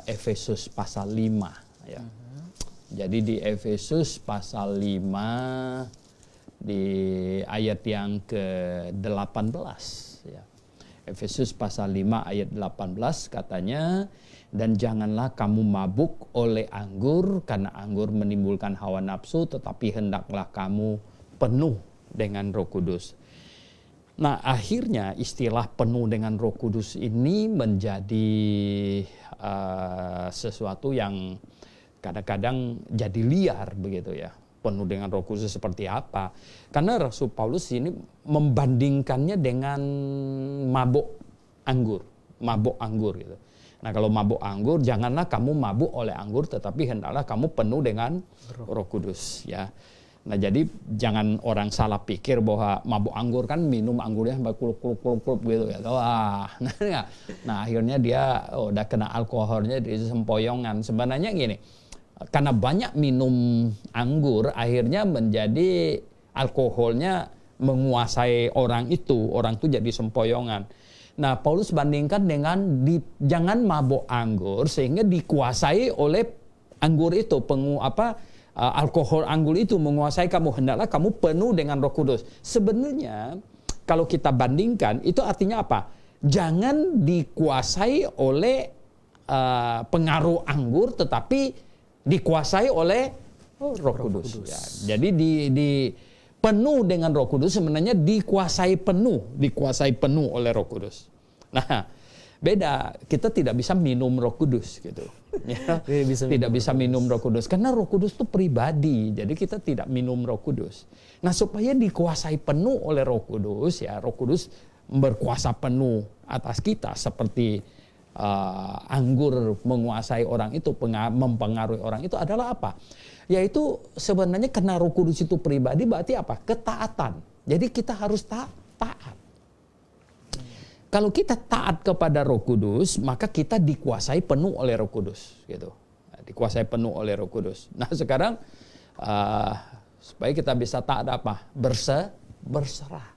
Efesus pasal 5. Ya. Jadi di Efesus pasal 5 di ayat yang ke-18. Ya. Efesus pasal 5 ayat 18 katanya, dan janganlah kamu mabuk oleh anggur, karena anggur menimbulkan hawa nafsu, tetapi hendaklah kamu penuh dengan Roh Kudus. Nah, akhirnya istilah penuh dengan Roh Kudus ini menjadi sesuatu yang kadang-kadang jadi liar begitu ya. Penuh dengan Roh Kudus seperti apa? Karena Rasul Paulus ini membandingkannya dengan mabuk anggur gitu. Nah, kalau mabuk anggur, janganlah kamu mabuk oleh anggur, tetapi hendaklah kamu penuh dengan Roh Kudus, ya. Nah, jadi jangan orang salah pikir bahwa mabuk anggur kan minum anggurnya sampai kuluk-kuluk gitu ya. Wah, nah akhirnya dia udah kena alkoholnya di sempoyongan. Sebenarnya gini, karena banyak minum anggur, akhirnya menjadi alkoholnya menguasai orang itu jadi sempoyongan. Nah, Paulus bandingkan dengan jangan mabuk anggur sehingga dikuasai oleh anggur itu, alkohol anggur itu menguasai kamu. Hendaklah kamu penuh dengan Roh Kudus. Sebenarnya kalau kita bandingkan itu artinya apa? Jangan dikuasai oleh pengaruh anggur, tetapi dikuasai oleh Roh Kudus. Ya, jadi di penuh dengan Roh Kudus sebenarnya dikuasai penuh oleh Roh Kudus. Nah, beda, kita tidak bisa minum Roh Kudus gitu. Ya, tidak bisa minum Roh Kudus karena Roh Kudus itu pribadi. Jadi kita tidak minum Roh Kudus. Nah, supaya dikuasai penuh oleh Roh Kudus, ya Roh Kudus berkuasa penuh atas kita seperti anggur menguasai orang itu, mempengaruhi orang itu adalah apa? Yaitu sebenarnya karena Roh Kudus itu pribadi berarti apa? Ketaatan. Jadi kita harus taat. Kalau kita taat kepada Roh Kudus, maka kita dikuasai penuh oleh Roh Kudus, gitu. Dikuasai penuh oleh Roh Kudus. Nah, sekarang supaya kita bisa taat apa? Berserah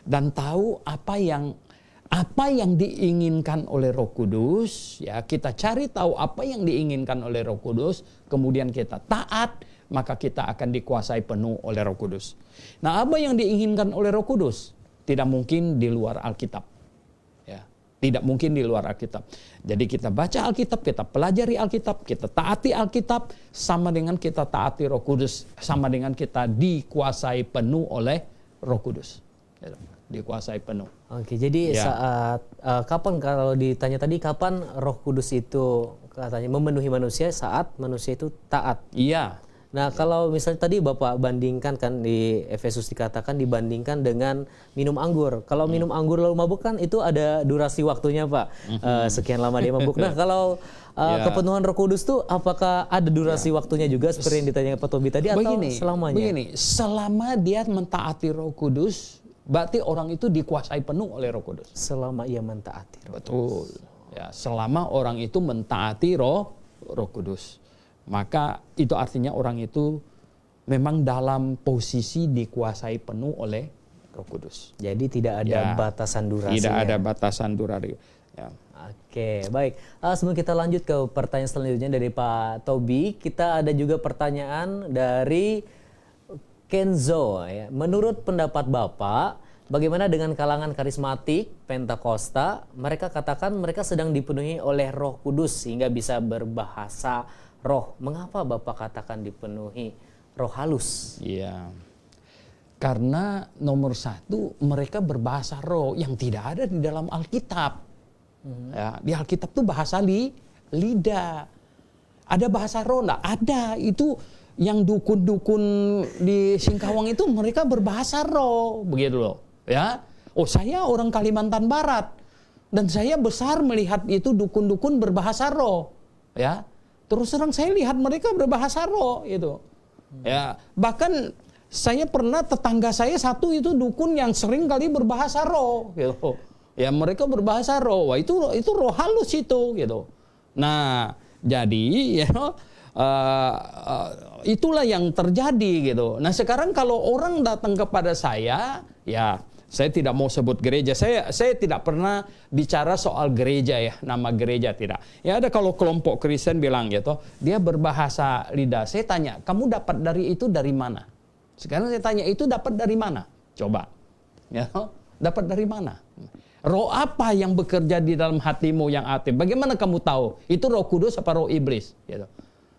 dan tahu apa yang diinginkan oleh Roh Kudus, ya kita cari tahu apa yang diinginkan oleh Roh Kudus, kemudian kita taat, maka kita akan dikuasai penuh oleh Roh Kudus. Nah, apa yang diinginkan oleh Roh Kudus? Tidak mungkin di luar Alkitab. Ya, tidak mungkin di luar Alkitab. Jadi kita baca Alkitab, kita pelajari Alkitab, kita taati Alkitab, sama dengan kita taati Roh Kudus, sama dengan kita dikuasai penuh oleh Roh Kudus. Dikuasai penuh. Oke, jadi saat kapan, kalau ditanya tadi kapan Roh Kudus itu katanya memenuhi manusia? Saat manusia itu taat. Iya. Nah, kalau misalnya tadi Bapak bandingkan kan di Efesus dikatakan dibandingkan dengan minum anggur. Kalau minum anggur lalu mabuk kan itu ada durasi waktunya, Pak. Sekian lama dia mabuk. Nah, kalau kepenuhan Roh Kudus tuh apakah ada durasi waktunya juga seperti yang ditanya Pak Tobi tadi atau selamanya? Begini, selama dia mentaati Roh Kudus, berarti orang itu dikuasai penuh oleh Roh Kudus. Selama ia mentaati Roh Kudus. Betul. Ya, selama orang itu mentaati Roh Kudus, maka itu artinya orang itu memang dalam posisi dikuasai penuh oleh Roh Kudus. Jadi tidak ada batasan durasi. Tidak ada batasan durasi. Ya. Oke, baik. Sebelum kita lanjut ke pertanyaan selanjutnya dari Pak Tobi, kita ada juga pertanyaan dari Kenzo. Ya. Menurut pendapat Bapak, bagaimana dengan kalangan karismatik, Pentakosta? Mereka katakan mereka sedang dipenuhi oleh Roh Kudus sehingga bisa berbahasa roh. Mengapa Bapak katakan dipenuhi roh halus? Iya. Karena nomor satu, mereka berbahasa roh yang tidak ada di dalam Alkitab. Ya, di Alkitab tuh bahasa lidah. Ada bahasa roh enggak? Ada. Itu yang dukun-dukun di Singkawang itu mereka berbahasa roh, begitu loh. Ya. Oh, saya orang Kalimantan Barat dan saya besar melihat itu dukun-dukun berbahasa roh. Ya. Terus terang saya lihat mereka berbahasa roh itu. Ya, bahkan saya pernah tetangga saya satu itu dukun yang sering kali berbahasa roh gitu. Ya, mereka berbahasa roh. Wah, itu roh halus itu gitu. Nah, jadi itulah yang terjadi gitu. Nah, sekarang kalau orang datang kepada saya, ya saya tidak mau sebut gereja. Saya tidak pernah bicara soal gereja ya, nama gereja tidak. Ya ada kalau kelompok Kristen bilang gitu, dia berbahasa lidah. Saya tanya, kamu dapat dari itu dari mana? Sekarang saya tanya, itu dapat dari mana? Coba. Ya, dapat dari mana? Roh apa yang bekerja di dalam hatimu yang aktif? Bagaimana kamu tahu? Itu Roh Kudus apa roh iblis? Gitu.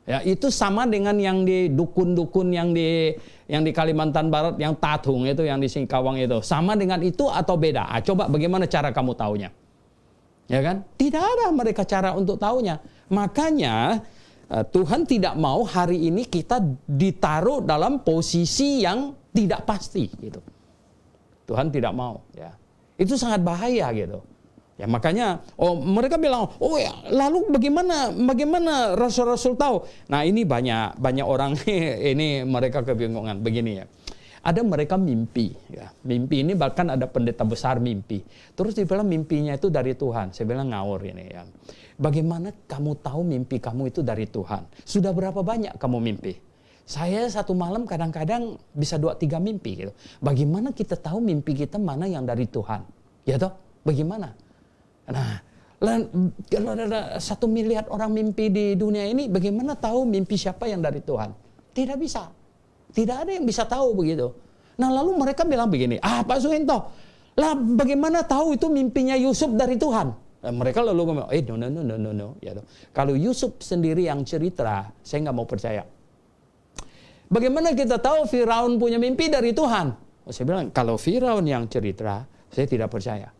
Ya, itu sama dengan yang di dukun-dukun yang di Kalimantan Barat, yang tatung itu, yang di Singkawang itu. Sama dengan itu atau beda? Coba bagaimana cara kamu taunya? Ya kan? Tidak ada mereka cara untuk taunya. Makanya Tuhan tidak mau hari ini kita ditaruh dalam posisi yang tidak pasti gitu. Tuhan tidak mau, ya. Itu sangat bahaya gitu. Ya makanya mereka bilang, ya, lalu bagaimana rasul-rasul tahu? Nah, ini banyak orang ini mereka kebingungan begini ya. Ada mereka mimpi ya. Mimpi ini bahkan ada pendeta besar mimpi. Terus dia bilang mimpinya itu dari Tuhan. Saya bilang ngawur ini ya. Bagaimana kamu tahu mimpi kamu itu dari Tuhan? Sudah berapa banyak kamu mimpi? Saya satu malam kadang-kadang bisa 2-3 mimpi gitu. Bagaimana kita tahu mimpi kita mana yang dari Tuhan? Ya toh? Bagaimana? Nah, kalau ada 1 miliar orang mimpi di dunia ini, bagaimana tahu mimpi siapa yang dari Tuhan? Tidak bisa. Tidak ada yang bisa tahu begitu. Nah, lalu mereka bilang begini, Pak Suhento, lah bagaimana tahu itu mimpinya Yusuf dari Tuhan? Nah, mereka lalu ngomong, no. Ya, kalau Yusuf sendiri yang cerita, saya nggak mau percaya. Bagaimana kita tahu Firaun punya mimpi dari Tuhan? Saya bilang, kalau Firaun yang cerita, saya tidak percaya.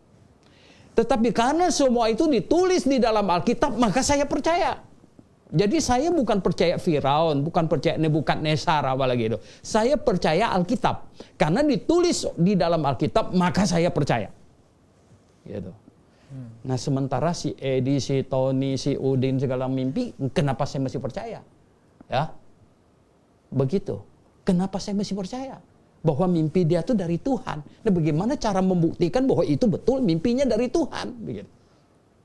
Tetapi karena semua itu ditulis di dalam Alkitab, maka saya percaya. Jadi saya bukan percaya Firaun, bukan percaya Nebukadnezar apalagi itu. Saya percaya Alkitab. Karena ditulis di dalam Alkitab, maka saya percaya. Gitu. Nah, sementara si Edi, si Tony, si Udin segala mimpi, kenapa saya masih percaya? Ya. Begitu. Kenapa saya masih percaya? Bahwa mimpi dia itu dari Tuhan. Nah, bagaimana cara membuktikan bahwa itu betul mimpinya dari Tuhan? Begitu.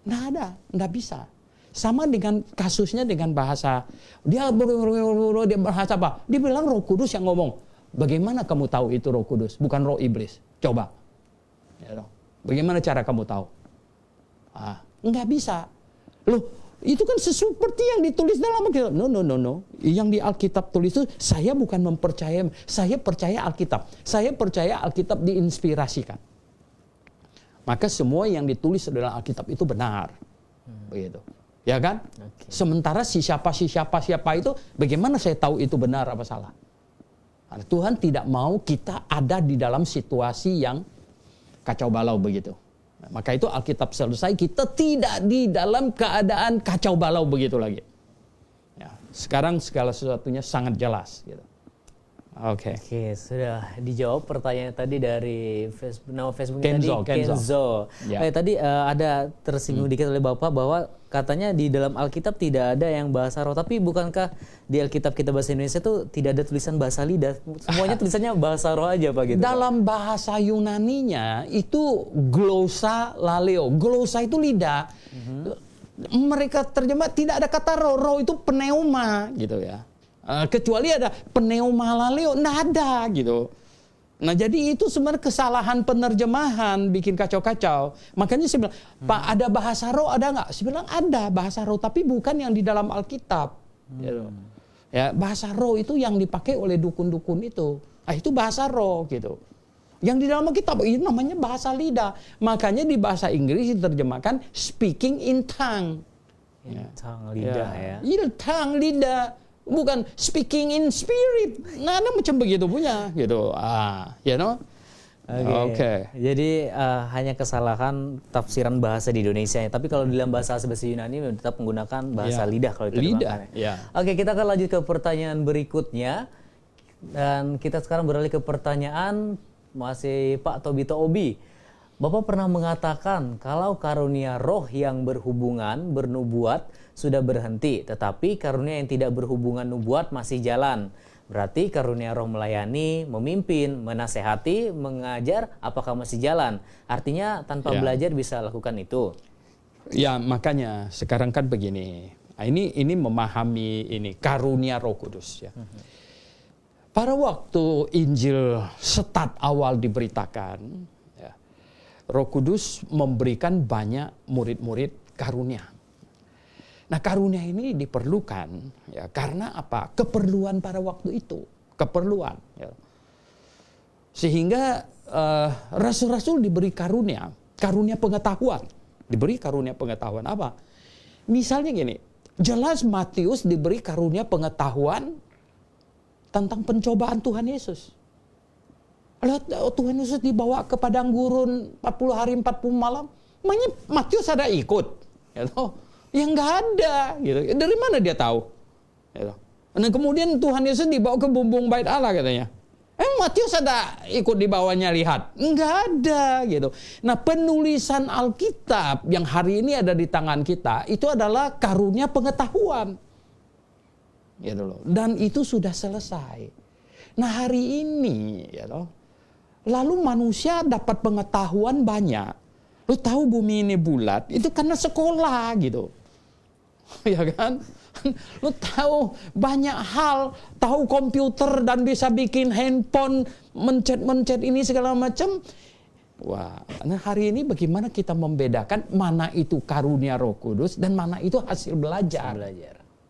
Nggak ada, nggak bisa. Sama dengan kasusnya dengan bahasa. Dia bahasa apa? Dia bilang Roh Kudus yang ngomong. Bagaimana kamu tahu itu Roh Kudus? Bukan roh iblis. Coba. Ya, bagaimana cara kamu tahu? Nggak bisa. Loh, itu kan seperti yang ditulis dalam Alkitab. No. Yang di Alkitab tulis itu saya bukan mempercaya, saya percaya Alkitab. Saya percaya Alkitab diinspirasikan. Maka semua yang ditulis dalam Alkitab itu benar. Begitu. Ya kan? Okay. Sementara siapa itu, bagaimana saya tahu itu benar apa salah? Karena Tuhan tidak mau kita ada di dalam situasi yang kacau balau begitu. Maka itu Alkitab selesai, kita tidak di dalam keadaan kacau balau begitu lagi. Ya, sekarang segala sesuatunya sangat jelas. Gitu. Oke, sudah dijawab pertanyaan tadi dari Facebook, nama Facebook Kenzo. tadi Kenzo. Ya. Tadi ada tersinggung dikit oleh Bapak bahwa katanya di dalam Alkitab tidak ada yang bahasa roh. Tapi bukankah di Alkitab kita bahasa Indonesia itu tidak ada tulisan bahasa lidah? Semuanya tulisannya bahasa roh aja Pak gitu. Dalam bahasa Yunaninya itu glosa laleo. Glosa itu lidah. Mereka terjemah tidak ada kata roh. Roh itu pneuma gitu ya. Kecuali ada pneuma laleo, nggak ada gitu. Nah, jadi itu sebenarnya kesalahan penerjemahan bikin kacau-kacau. Makanya saya bilang, Pak, ada bahasa roh ada nggak? Saya bilang ada bahasa roh, tapi bukan yang di dalam Alkitab. Gitu. Ya, bahasa roh itu yang dipakai oleh dukun-dukun itu. Itu bahasa roh gitu. Yang di dalam Alkitab itu namanya bahasa lidah. Makanya di bahasa Inggris diterjemahkan speaking in tongue. Tongue, lidah ya. Iya, tongue, lidah. Bukan speaking in spirit. Nah, ada macam begitu punya gitu. Oke. Jadi hanya kesalahan tafsiran bahasa di Indonesia. Tapi kalau di dalam bahasa Yunani tetap menggunakan bahasa lidah kalau diterjemahkan. Oke, kita akan lanjut ke pertanyaan berikutnya. Dan kita sekarang beralih ke pertanyaan masih Pak Tobito Obi. Bapak pernah mengatakan kalau karunia roh yang berhubungan bernubuat sudah berhenti, tetapi karunia yang tidak berhubungan nubuat masih jalan. Berarti karunia roh melayani, memimpin, menasehati, mengajar, apakah masih jalan? Artinya tanpa belajar bisa lakukan itu. Ya, makanya sekarang kan begini. Ini memahami ini karunia Roh Kudus ya. Pada waktu Injil start awal diberitakan, ya, Roh Kudus memberikan banyak murid-murid karunia. Nah, karunia ini diperlukan ya karena apa? Keperluan pada waktu itu, keperluan. Ya. Sehingga rasul-rasul diberi karunia pengetahuan, diberi karunia pengetahuan apa? Misalnya gini, jelas Matius diberi karunia pengetahuan tentang pencobaan Tuhan Yesus. Lihat Tuhan Yesus dibawa ke padang gurun 40 hari 40 malam, Matius ada ikut, gitu. Yang nggak ada, gitu. Dari mana dia tahu? Gitu. Dan kemudian Tuhan Yesus dibawa ke bumbung bait Allah katanya. Matius ada ikut di bawahnya lihat? Enggak ada gitu. Nah, penulisan Alkitab yang hari ini ada di tangan kita itu adalah karunia pengetahuan. Gitu loh. Dan itu sudah selesai. Nah, hari ini gitu, lalu manusia dapat pengetahuan banyak. Lu tahu bumi ini bulat, itu karena sekolah gitu. Ya kan? Lu tahu banyak hal, tahu komputer dan bisa bikin handphone, mencet ini segala macam. Wah, nah hari ini bagaimana kita membedakan mana itu karunia Roh Kudus dan mana itu hasil belajar?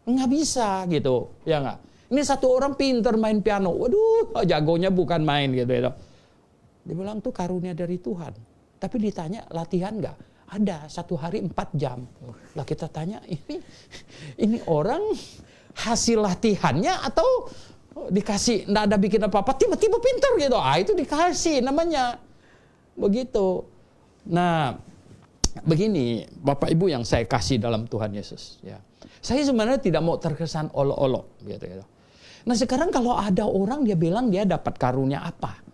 Nggak bisa gitu, ya nggak? Ini satu orang pinter main piano, waduh jagonya bukan main gitu ya. Dia bilang tuh karunia dari Tuhan. Tapi ditanya latihan nggak? Ada 1 hari 4 jam. Lah kita tanya ini orang hasil latihannya atau dikasih nggak ada bikin apa-apa tiba-tiba pinter gitu. Itu dikasih namanya. Begitu. Nah, begini Bapak Ibu yang saya kasih dalam Tuhan Yesus ya. Saya sebenarnya tidak mau terkesan olok-olok gitu. Nah, sekarang kalau ada orang dia bilang dia dapat karunia apa?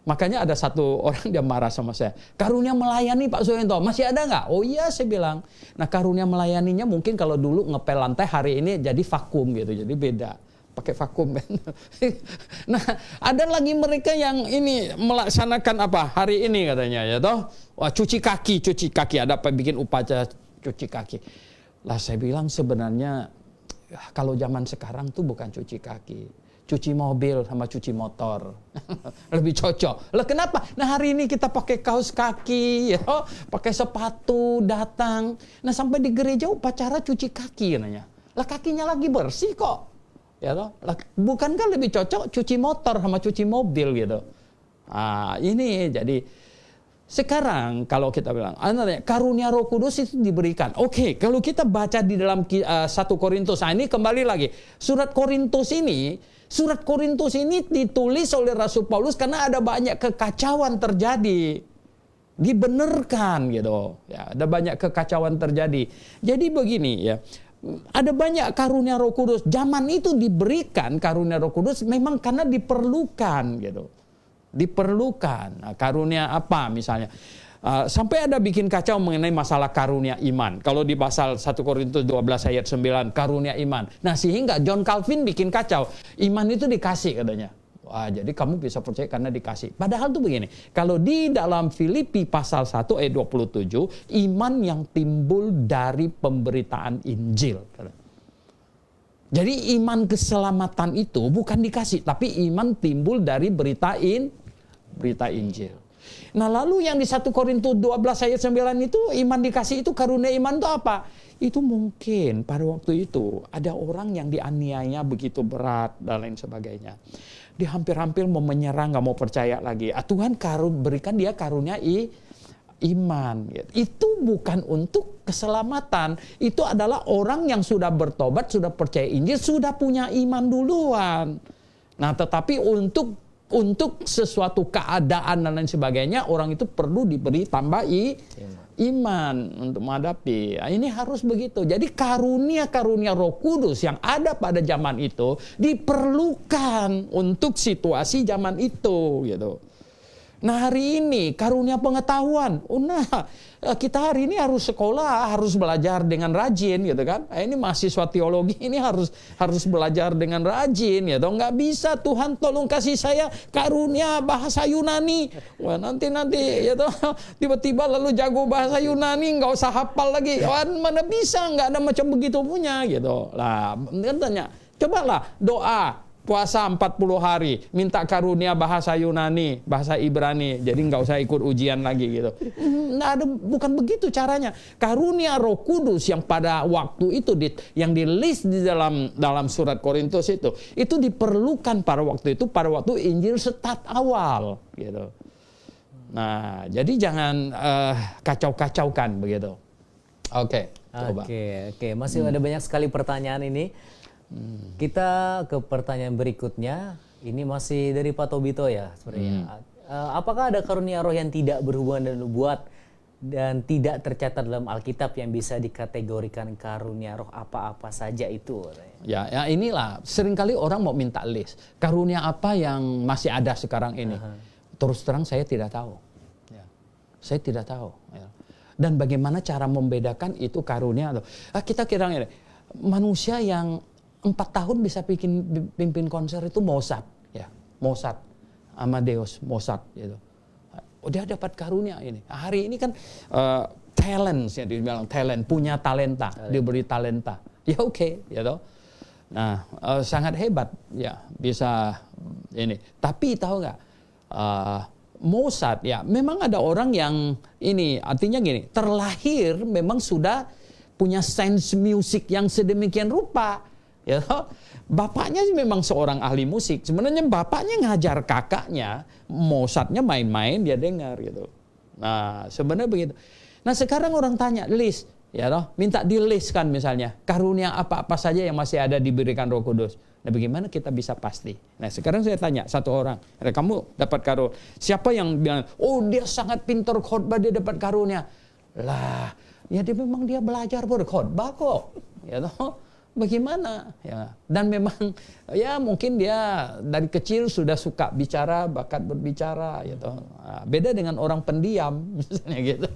Makanya ada satu orang dia marah sama saya. Karunia melayani Pak Suyanto, masih ada nggak? Oh iya, saya bilang. Nah, karunia melayaninya mungkin kalau dulu ngepel lantai, hari ini jadi vakum gitu. Jadi beda. Pakai vakum. Nah, ada lagi mereka yang ini melaksanakan apa? Hari ini katanya ya toh. Wah, cuci kaki. Ada apa bikin upacara cuci kaki. Lah saya bilang sebenarnya kalau zaman sekarang tuh bukan cuci kaki. Cuci mobil sama cuci motor. Lebih cocok. Lah kenapa? Nah hari ini kita pakai kaos kaki, ya, pakai sepatu, datang. Nah sampai di gereja upacara cuci kaki nanya. Lah kakinya lagi bersih kok. Ya toh? Lah, bukankah lebih cocok cuci motor sama cuci mobil gitu. Ini jadi sekarang kalau kita bilang karunia Roh Kudus itu diberikan. Oke, kalau kita baca di dalam 1 Korintus. Nah ini kembali lagi. Surat Korintus ini ditulis oleh Rasul Paulus karena ada banyak kekacauan terjadi. Dibenarkan gitu. Ya, ada banyak kekacauan terjadi. Jadi begini ya. Ada banyak karunia Roh Kudus. Zaman itu diberikan karunia Roh Kudus memang karena diperlukan gitu. Diperlukan. Nah, karunia apa misalnya? Sampai ada bikin kacau mengenai masalah karunia iman. Kalau di pasal 1 Korintus 12 ayat 9, karunia iman. Nah, sehingga John Calvin bikin kacau. Iman itu dikasih katanya. Wah, jadi kamu bisa percaya karena dikasih. Padahal tuh begini, kalau di dalam Filipi pasal 1 ayat 27, iman yang timbul dari pemberitaan Injil. Jadi iman keselamatan itu bukan dikasih, tapi iman timbul dari berita Injil. Nah lalu yang di 1 Korintus 12 ayat 9 itu iman dikasih itu karunia iman itu apa? Itu mungkin pada waktu itu ada orang yang dianiaya begitu berat dan lain sebagainya. Dia hampir-hampir mau menyerang, gak mau percaya lagi. Tuhan berikan dia karunia iman. Itu bukan untuk keselamatan. Itu adalah orang yang sudah bertobat, sudah percaya Injil, sudah punya iman duluan. Nah, tetapi untuk sesuatu keadaan dan lain sebagainya, orang itu perlu diberi tambah iman untuk menghadapi. Nah, ini harus begitu. Jadi karunia Roh Kudus yang ada pada zaman itu diperlukan untuk situasi zaman itu gitu. Nah hari ini karunia pengetahuan. Kita hari ini harus sekolah, harus belajar dengan rajin gitu kan. Ini mahasiswa teologi ini harus belajar dengan rajin gitu. Nggak bisa Tuhan tolong kasih saya karunia bahasa Yunani. Wah nanti gitu. Tiba-tiba lalu jago bahasa Yunani nggak usah hafal lagi. Wah mana bisa, nggak ada macam begitu punya gitu. Lah katanya cobalah doa. Puasa 40 hari, minta karunia bahasa Yunani, bahasa Ibrani, jadi nggak usah ikut ujian lagi gitu. Nah, bukan begitu caranya. Karunia Roh Kudus yang pada waktu itu yang di-list di dalam surat Korintus itu diperlukan pada waktu Injil start awal gitu. Nah, jadi jangan kacau-kacaukan begitu. Oke, coba. Oke, masih ada banyak sekali pertanyaan ini. Kita ke pertanyaan berikutnya. Ini masih dari Pak Tobito ya sebenarnya. Apakah ada karunia roh yang tidak berhubungan dengan nubuat dan tidak tercatat dalam Alkitab yang bisa dikategorikan karunia roh apa-apa saja itu. Ya inilah seringkali orang mau minta list. Karunia apa yang masih ada sekarang ini? Terus terang saya tidak tahu. Ya. Saya tidak tahu. Ya. Dan bagaimana cara membedakan itu karunia atau kita kira ini manusia yang 4 tahun bisa pimpin konser itu Mozart, ya Mozart, Amadeus Mozart gitu. Dia dapat karunia ini. Hari ini kan talent, ya dibilang talent, punya talenta, diberi talenta. Ya oke, ya toh. Nah, sangat hebat, ya bisa ini. Tapi tahu nggak, Mozart, ya memang ada orang yang ini, artinya gini, terlahir memang sudah punya sense musik yang sedemikian rupa, ya toh. Bapaknya memang seorang ahli musik. Sebenarnya bapaknya ngajar kakaknya, Mozartnya main-main dia dengar gitu. Nah, sebenarnya begitu. Nah, sekarang orang tanya, list, ya toh, minta di list kan misalnya, karunia apa-apa saja yang masih ada diberikan Roh Kudus. Nah, bagaimana kita bisa pasti? Nah, sekarang saya tanya satu orang, kamu dapat karunia. Siapa yang bilang, oh dia sangat pintar khotbah, dia dapat karunia. Lah, ya memang dia belajar berkhotbah kok. Ya toh. Bagaimana ya, dan memang ya mungkin dia dari kecil sudah suka bicara, bakat berbicara gitu. Nah, beda dengan orang pendiam misalnya gitu.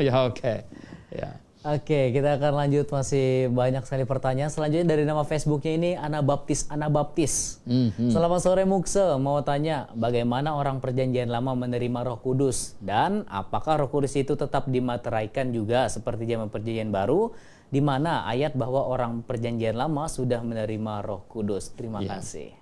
Ya oke. Ya. Oke, kita akan lanjut, masih banyak sekali pertanyaan. Selanjutnya dari nama Facebooknya ini Ana Baptis. Selamat sore Mukse, mau tanya bagaimana orang perjanjian lama menerima Roh Kudus dan apakah Roh Kudus itu tetap dimateraikan juga seperti zaman perjanjian baru, di mana ayat bahwa orang perjanjian lama sudah menerima Roh Kudus. Terima kasih.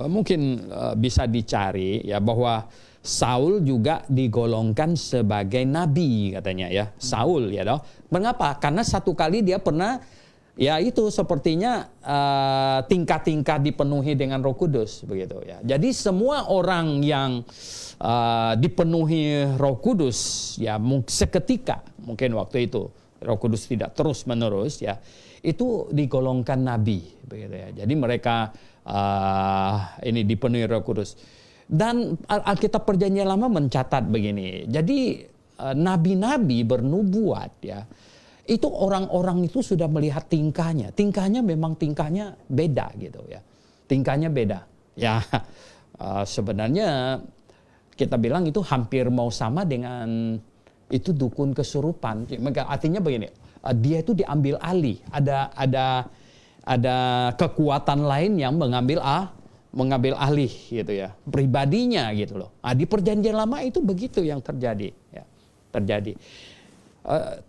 Mungkin bisa dicari ya bahwa Saul juga digolongkan sebagai nabi katanya ya. Saul ya toh. Mengapa? Karena satu kali dia pernah ya itu sepertinya tingkat-tingkat dipenuhi dengan Roh Kudus begitu ya. Jadi semua orang yang dipenuhi Roh Kudus ya seketika mungkin waktu itu Roh Kudus tidak terus-menerus ya, itu digolongkan nabi begitu ya. Jadi mereka ini dipenuhi Roh Kudus. Dan Alkitab Perjanjian Lama mencatat begini. Jadi nabi-nabi bernubuat ya. Itu orang-orang itu sudah melihat tingkahnya. Tingkahnya memang tingkahnya beda gitu ya. Tingkahnya beda. Ya sebenarnya kita bilang itu hampir mau sama dengan itu dukun kesurupan. Artinya begini, dia itu diambil alih. Ada kekuatan lain yang mengambil alih gitu ya, pribadinya gitu loh. Di Perjanjian Lama itu begitu yang terjadi. Ya, terjadi.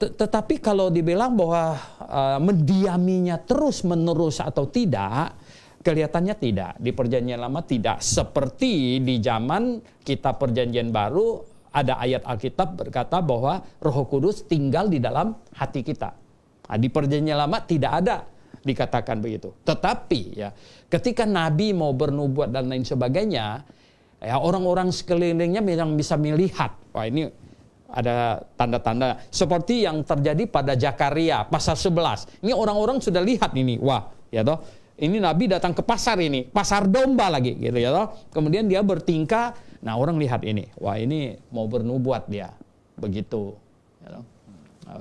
Tetapi kalau dibilang bahwa mendiaminya terus menerus atau tidak, kelihatannya tidak. Di Perjanjian Lama tidak seperti di zaman kita Perjanjian Baru. Ada ayat Alkitab berkata bahwa Roh Kudus tinggal di dalam hati kita. Di Perjanjian Lama tidak ada dikatakan begitu. Tetapi ya, ketika Nabi mau bernubuat dan lain sebagainya, ya orang-orang sekelilingnya yang bisa melihat, wah ini ada tanda-tanda seperti yang terjadi pada Zakaria pasal 11. Ini orang-orang sudah lihat ini, wah ya toh. Ini Nabi datang ke pasar ini, pasar domba lagi gitu ya toh. Kemudian dia bertingkah, nah orang lihat ini, wah ini mau bernubuat dia, begitu. Ya toh.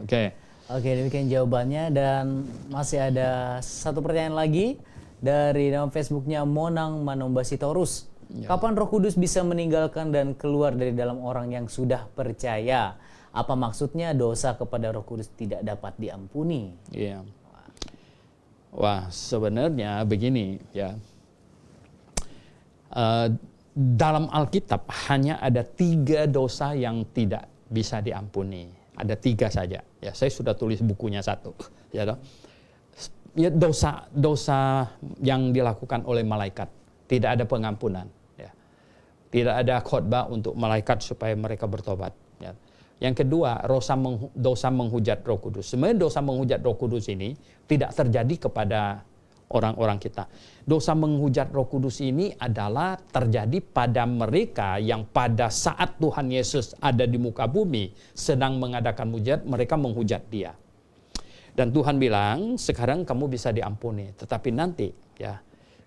Oke. Oke, demikian jawabannya, dan masih ada satu pertanyaan lagi dari nama Facebooknya Monang Manombasitorus. Ya. Kapan Roh Kudus bisa meninggalkan dan keluar dari dalam orang yang sudah percaya? Apa maksudnya dosa kepada Roh Kudus tidak dapat diampuni? Iya. Wah, sebenarnya begini ya. Dalam Alkitab hanya ada 3 dosa yang tidak bisa diampuni. Ada 3 saja. Ya, saya sudah tulis bukunya 1. Ya, ya dosa yang dilakukan oleh malaikat. Tidak ada pengampunan. Ya. Tidak ada khotbah untuk malaikat supaya mereka bertobat. Ya. Yang kedua, dosa menghujat Roh Kudus. Sebenarnya dosa menghujat Roh Kudus ini tidak terjadi kepada orang-orang kita. Dosa menghujat Roh Kudus ini adalah terjadi pada mereka yang pada saat Tuhan Yesus ada di muka bumi sedang mengadakan mujizat, mereka menghujat Dia. Dan Tuhan bilang, sekarang kamu bisa diampuni, tetapi nanti ya,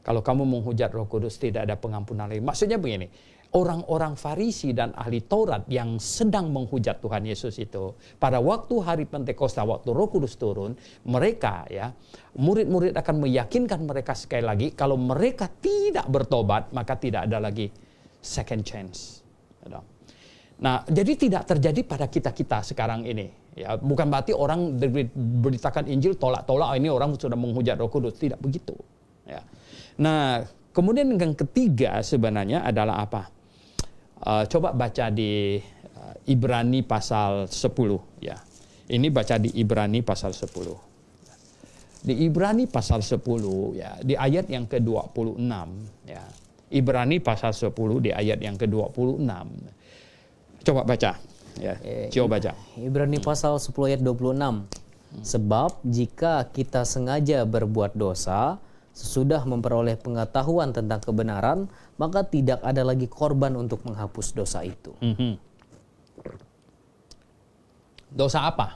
kalau kamu menghujat Roh Kudus tidak ada pengampunan lagi. Maksudnya begini, orang-orang Farisi dan ahli Taurat yang sedang menghujat Tuhan Yesus itu, pada waktu hari Pentakosta, waktu Roh Kudus turun, mereka ya, murid-murid akan meyakinkan mereka sekali lagi, kalau mereka tidak bertobat, maka tidak ada lagi second chance. Nah, jadi tidak terjadi pada kita-kita sekarang ini. Ya, bukan berarti orang beritakan Injil tolak-tolak, ini orang sudah menghujat Roh Kudus, tidak begitu. Ya. Nah, kemudian yang ketiga sebenarnya adalah apa? Coba baca di Ibrani pasal 10 ya. Ini baca di Ibrani pasal 10. Di Ibrani pasal 10 ya, di ayat yang ke-26 ya. Ibrani pasal 10 di ayat yang ke-26. Coba baca ya. Coba baca. Ibrani pasal 10 ayat 26. Sebab jika kita sengaja berbuat dosa sesudah memperoleh pengetahuan tentang kebenaran, maka tidak ada lagi korban untuk menghapus dosa itu. Dosa apa?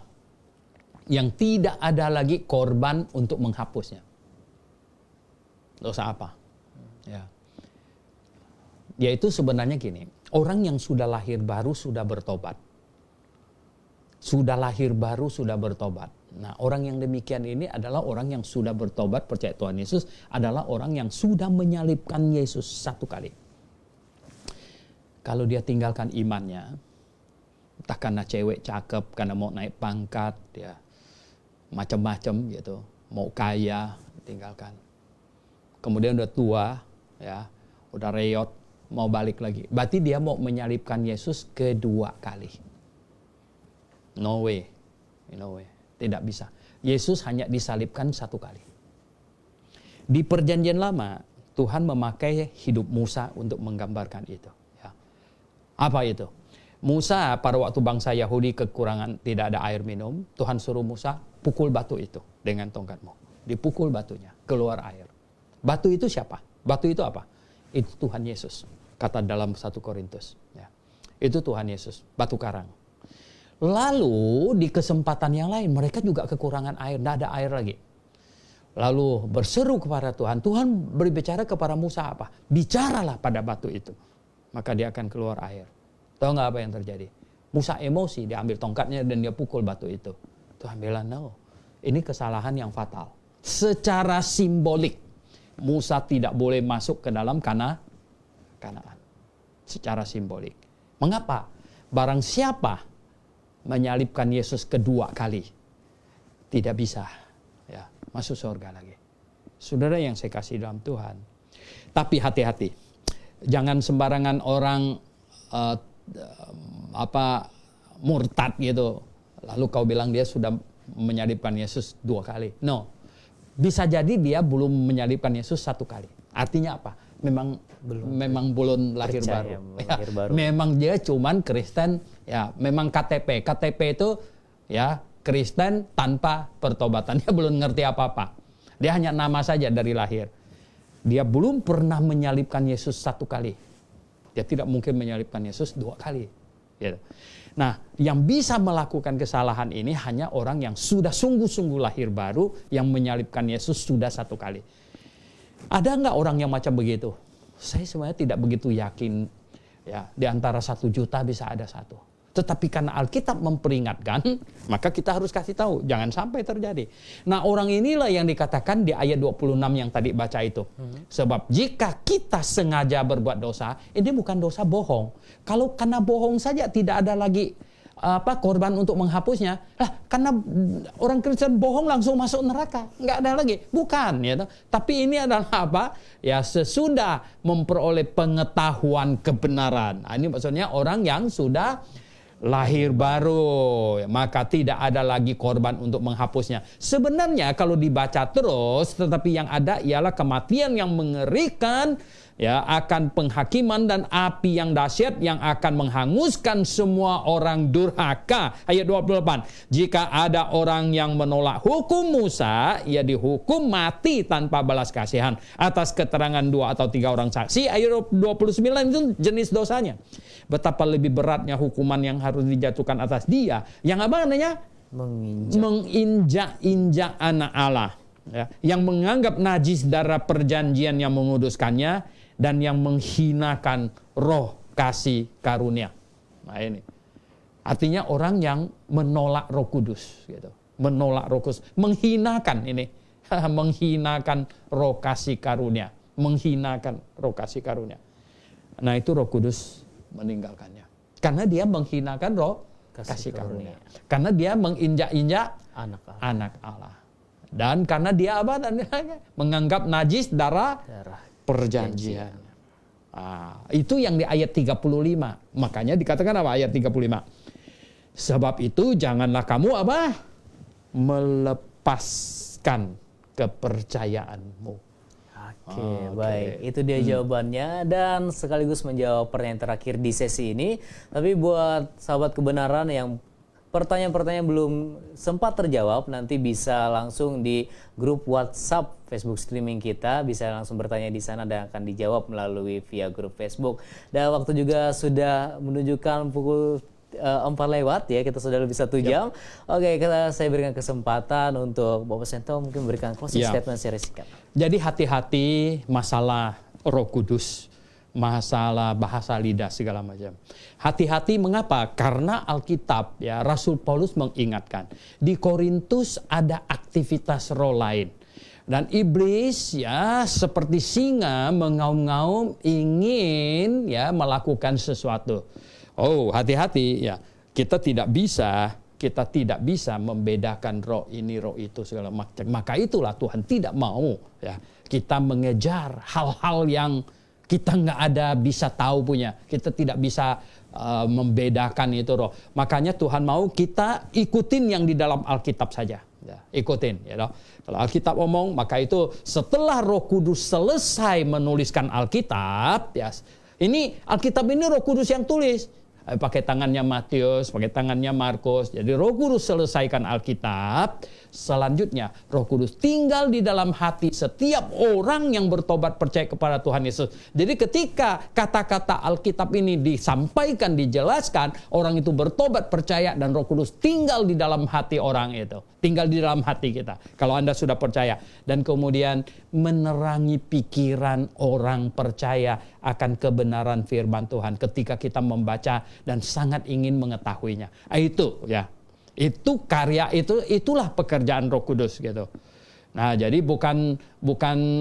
Yang tidak ada lagi korban untuk menghapusnya. Dosa apa? Ya. Yaitu sebenarnya gini, orang yang sudah lahir baru sudah bertobat. Sudah lahir baru sudah bertobat. Nah, orang yang demikian ini adalah orang yang sudah bertobat, percaya Tuhan Yesus, adalah orang yang sudah menyalibkan Yesus satu kali. Kalau dia tinggalkan imannya, entah karena cewek cakep, karena mau naik pangkat, ya macam-macam gitu, mau kaya, tinggalkan. Kemudian udah tua, ya, udah reyot, mau balik lagi. Berarti dia mau menyalibkan Yesus kedua kali. No way, no way. Tidak bisa. Yesus hanya disalibkan satu kali. Di perjanjian lama, Tuhan memakai hidup Musa untuk menggambarkan itu. Ya. Apa itu? Musa pada waktu bangsa Yahudi kekurangan tidak ada air minum, Tuhan suruh Musa pukul batu itu dengan tongkatmu. Dipukul batunya, keluar air. Batu itu siapa? Batu itu apa? Itu Tuhan Yesus. Kata dalam 1 Korintus. Ya. Itu Tuhan Yesus, batu karang. Lalu di kesempatan yang lain mereka juga kekurangan air, tidak ada air lagi. Lalu berseru kepada Tuhan, Tuhan berbicara kepada Musa apa? Bicaralah pada batu itu, maka dia akan keluar air. Tahu nggak apa yang terjadi? Musa emosi, dia ambil tongkatnya dan dia pukul batu itu. Tuhan bilang, no, ini kesalahan yang fatal. Secara simbolik, Musa tidak boleh masuk ke dalam Kanaan. Secara simbolik. Mengapa? Barang siapa menyalibkan Yesus kedua kali, tidak bisa ya masuk surga lagi. Saudara yang saya kasih dalam Tuhan. Tapi hati-hati, jangan sembarangan orang murtad gitu, lalu kau bilang dia sudah menyalibkan Yesus 2 kali. No, bisa jadi dia belum menyalibkan Yesus 1 kali. Artinya apa? Memang belum lahir baru. Memang dia cuman Kristen, ya memang KTP itu ya Kristen tanpa pertobatan. Dia belum ngerti apa-apa. Dia hanya nama saja dari lahir. Dia belum pernah menyalibkan Yesus 1 kali. Dia tidak mungkin menyalibkan Yesus 2 kali. Gitu. Nah, yang bisa melakukan kesalahan ini hanya orang yang sudah sungguh-sungguh lahir baru, yang menyalibkan Yesus sudah 1 kali. Ada nggak orang yang macam begitu? Saya sebenarnya tidak begitu yakin. Ya, di antara 1 juta bisa ada 1. Tetapi karena Alkitab memperingatkan, maka kita harus kasih tahu, jangan sampai terjadi. Nah, orang inilah yang dikatakan di ayat 26 yang tadi baca itu. Sebab jika kita sengaja berbuat dosa, ini bukan dosa bohong. Kalau karena bohong saja tidak ada lagi korban untuk menghapusnya, karena orang Kristen bohong langsung masuk neraka, nggak ada lagi, bukan ya. Tapi ini adalah apa? Ya, sesudah memperoleh pengetahuan kebenaran. Nah, ini maksudnya orang yang sudah lahir baru, maka tidak ada lagi korban untuk menghapusnya. Sebenarnya kalau dibaca terus, tetapi yang ada ialah kematian yang mengerikan, ya, akan penghakiman dan api yang dahsyat yang akan menghanguskan semua orang durhaka. Ayat 28. Jika ada orang yang menolak hukum Musa, ia dihukum mati tanpa balas kasihan atas keterangan 2 atau 3 orang saksi. Ayat 29 itu jenis dosanya. Betapa lebih beratnya hukuman yang harus dijatuhkan atas dia. Yang apa namanya? Menginjak-injak anak Allah. Ya, yang menganggap najis darah perjanjian yang menguduskannya, dan yang menghinakan roh kasih karunia. Nah ini. Artinya orang yang menolak Roh Kudus gitu. Menolak Roh Kudus, menghinakan ini. Menghinakan Roh kasih karunia. Menghinakan Roh kasih karunia. Nah itu Roh Kudus meninggalkannya. Karena dia menghinakan Roh kasih karunia. Karena dia menginjak-injak anak Allah. Dan karena dia apa? Menganggap najis darah perjanjian. Itu yang di ayat 35. Makanya dikatakan apa ayat 35? Sebab itu janganlah kamu apa? Melepaskan kepercayaanmu. Oke, baik. Itu dia jawabannya dan sekaligus menjawab pertanyaan terakhir di sesi ini. Tapi buat sahabat kebenaran yang pertanyaan-pertanyaan belum sempat terjawab, nanti bisa langsung di grup WhatsApp Facebook streaming kita, bisa langsung bertanya di sana dan akan dijawab melalui via grup Facebook. Dan waktu juga sudah menunjukkan pukul 4 lewat ya, kita sudah lebih 1 jam. Oke, saya berikan kesempatan untuk Bapak Sento mungkin memberikan closing statement secara singkat. Jadi hati-hati masalah Roh Kudus, masalah bahasa lidah segala macam. Hati-hati mengapa? Karena Alkitab ya Rasul Paulus mengingatkan di Korintus ada aktivitas roh lain. Dan iblis ya seperti singa mengaum-ngaum ingin ya melakukan sesuatu. Oh, hati-hati ya. Kita tidak bisa membedakan roh ini, roh itu segala macam. Maka itulah Tuhan tidak mau ya kita mengejar hal-hal yang kita nggak ada bisa tahu punya. Kita tidak bisa membedakan itu roh. Makanya Tuhan mau kita ikutin yang di dalam Alkitab saja. Ya, ikutin. Ya, kalau Alkitab omong, maka itu setelah Roh Kudus selesai menuliskan Alkitab, ya, ini Alkitab ini Roh Kudus yang tulis. Pakai tangannya Matius, pakai tangannya Markus. Jadi Roh Kudus selesaikan Alkitab. Selanjutnya Roh Kudus tinggal di dalam hati setiap orang yang bertobat percaya kepada Tuhan Yesus. Jadi ketika kata-kata Alkitab ini disampaikan, dijelaskan, orang itu bertobat percaya dan Roh Kudus tinggal di dalam hati orang itu. Tinggal di dalam hati kita. Kalau Anda sudah percaya. Dan kemudian menerangi pikiran orang percaya akan kebenaran firman Tuhan ketika kita membaca dan sangat ingin mengetahuinya. Itu ya. Itu karya itulah pekerjaan Roh Kudus gitu. Nah, jadi bukan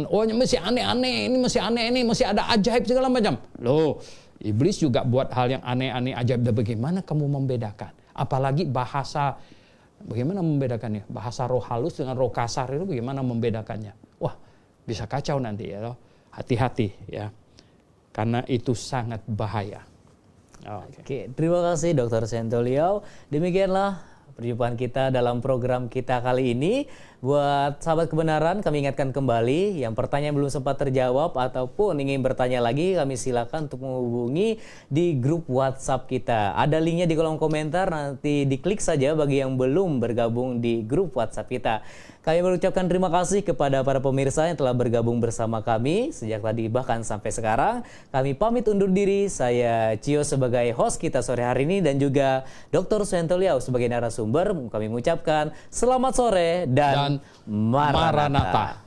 oh mesti aneh-aneh, ini mesti aneh, ini mesti ada ajaib segala macam. Loh, iblis juga buat hal yang aneh-aneh ajaib. Dan bagaimana kamu membedakan? Apalagi bahasa, bagaimana membedakannya? Bahasa roh halus dengan roh kasar itu bagaimana membedakannya? Wah, bisa kacau nanti ya. Hati-hati ya. Karena itu sangat bahaya. Oke, terima kasih Dr. Sento Liau. Demikianlah perjumpaan kita dalam program kita kali ini. Buat sahabat kebenaran, kami ingatkan kembali yang pertanyaan belum sempat terjawab ataupun ingin bertanya lagi, kami silakan untuk menghubungi di grup WhatsApp kita. Ada linknya di kolom komentar, nanti diklik saja bagi yang belum bergabung di grup WhatsApp kita. Kami mengucapkan terima kasih kepada para pemirsa yang telah bergabung bersama kami sejak tadi bahkan sampai sekarang. Kami pamit undur diri. Saya Cio sebagai host kita sore hari ini dan juga Dr. Sento Liau sebagai narasumber. Kami mengucapkan selamat sore dan Maranatha.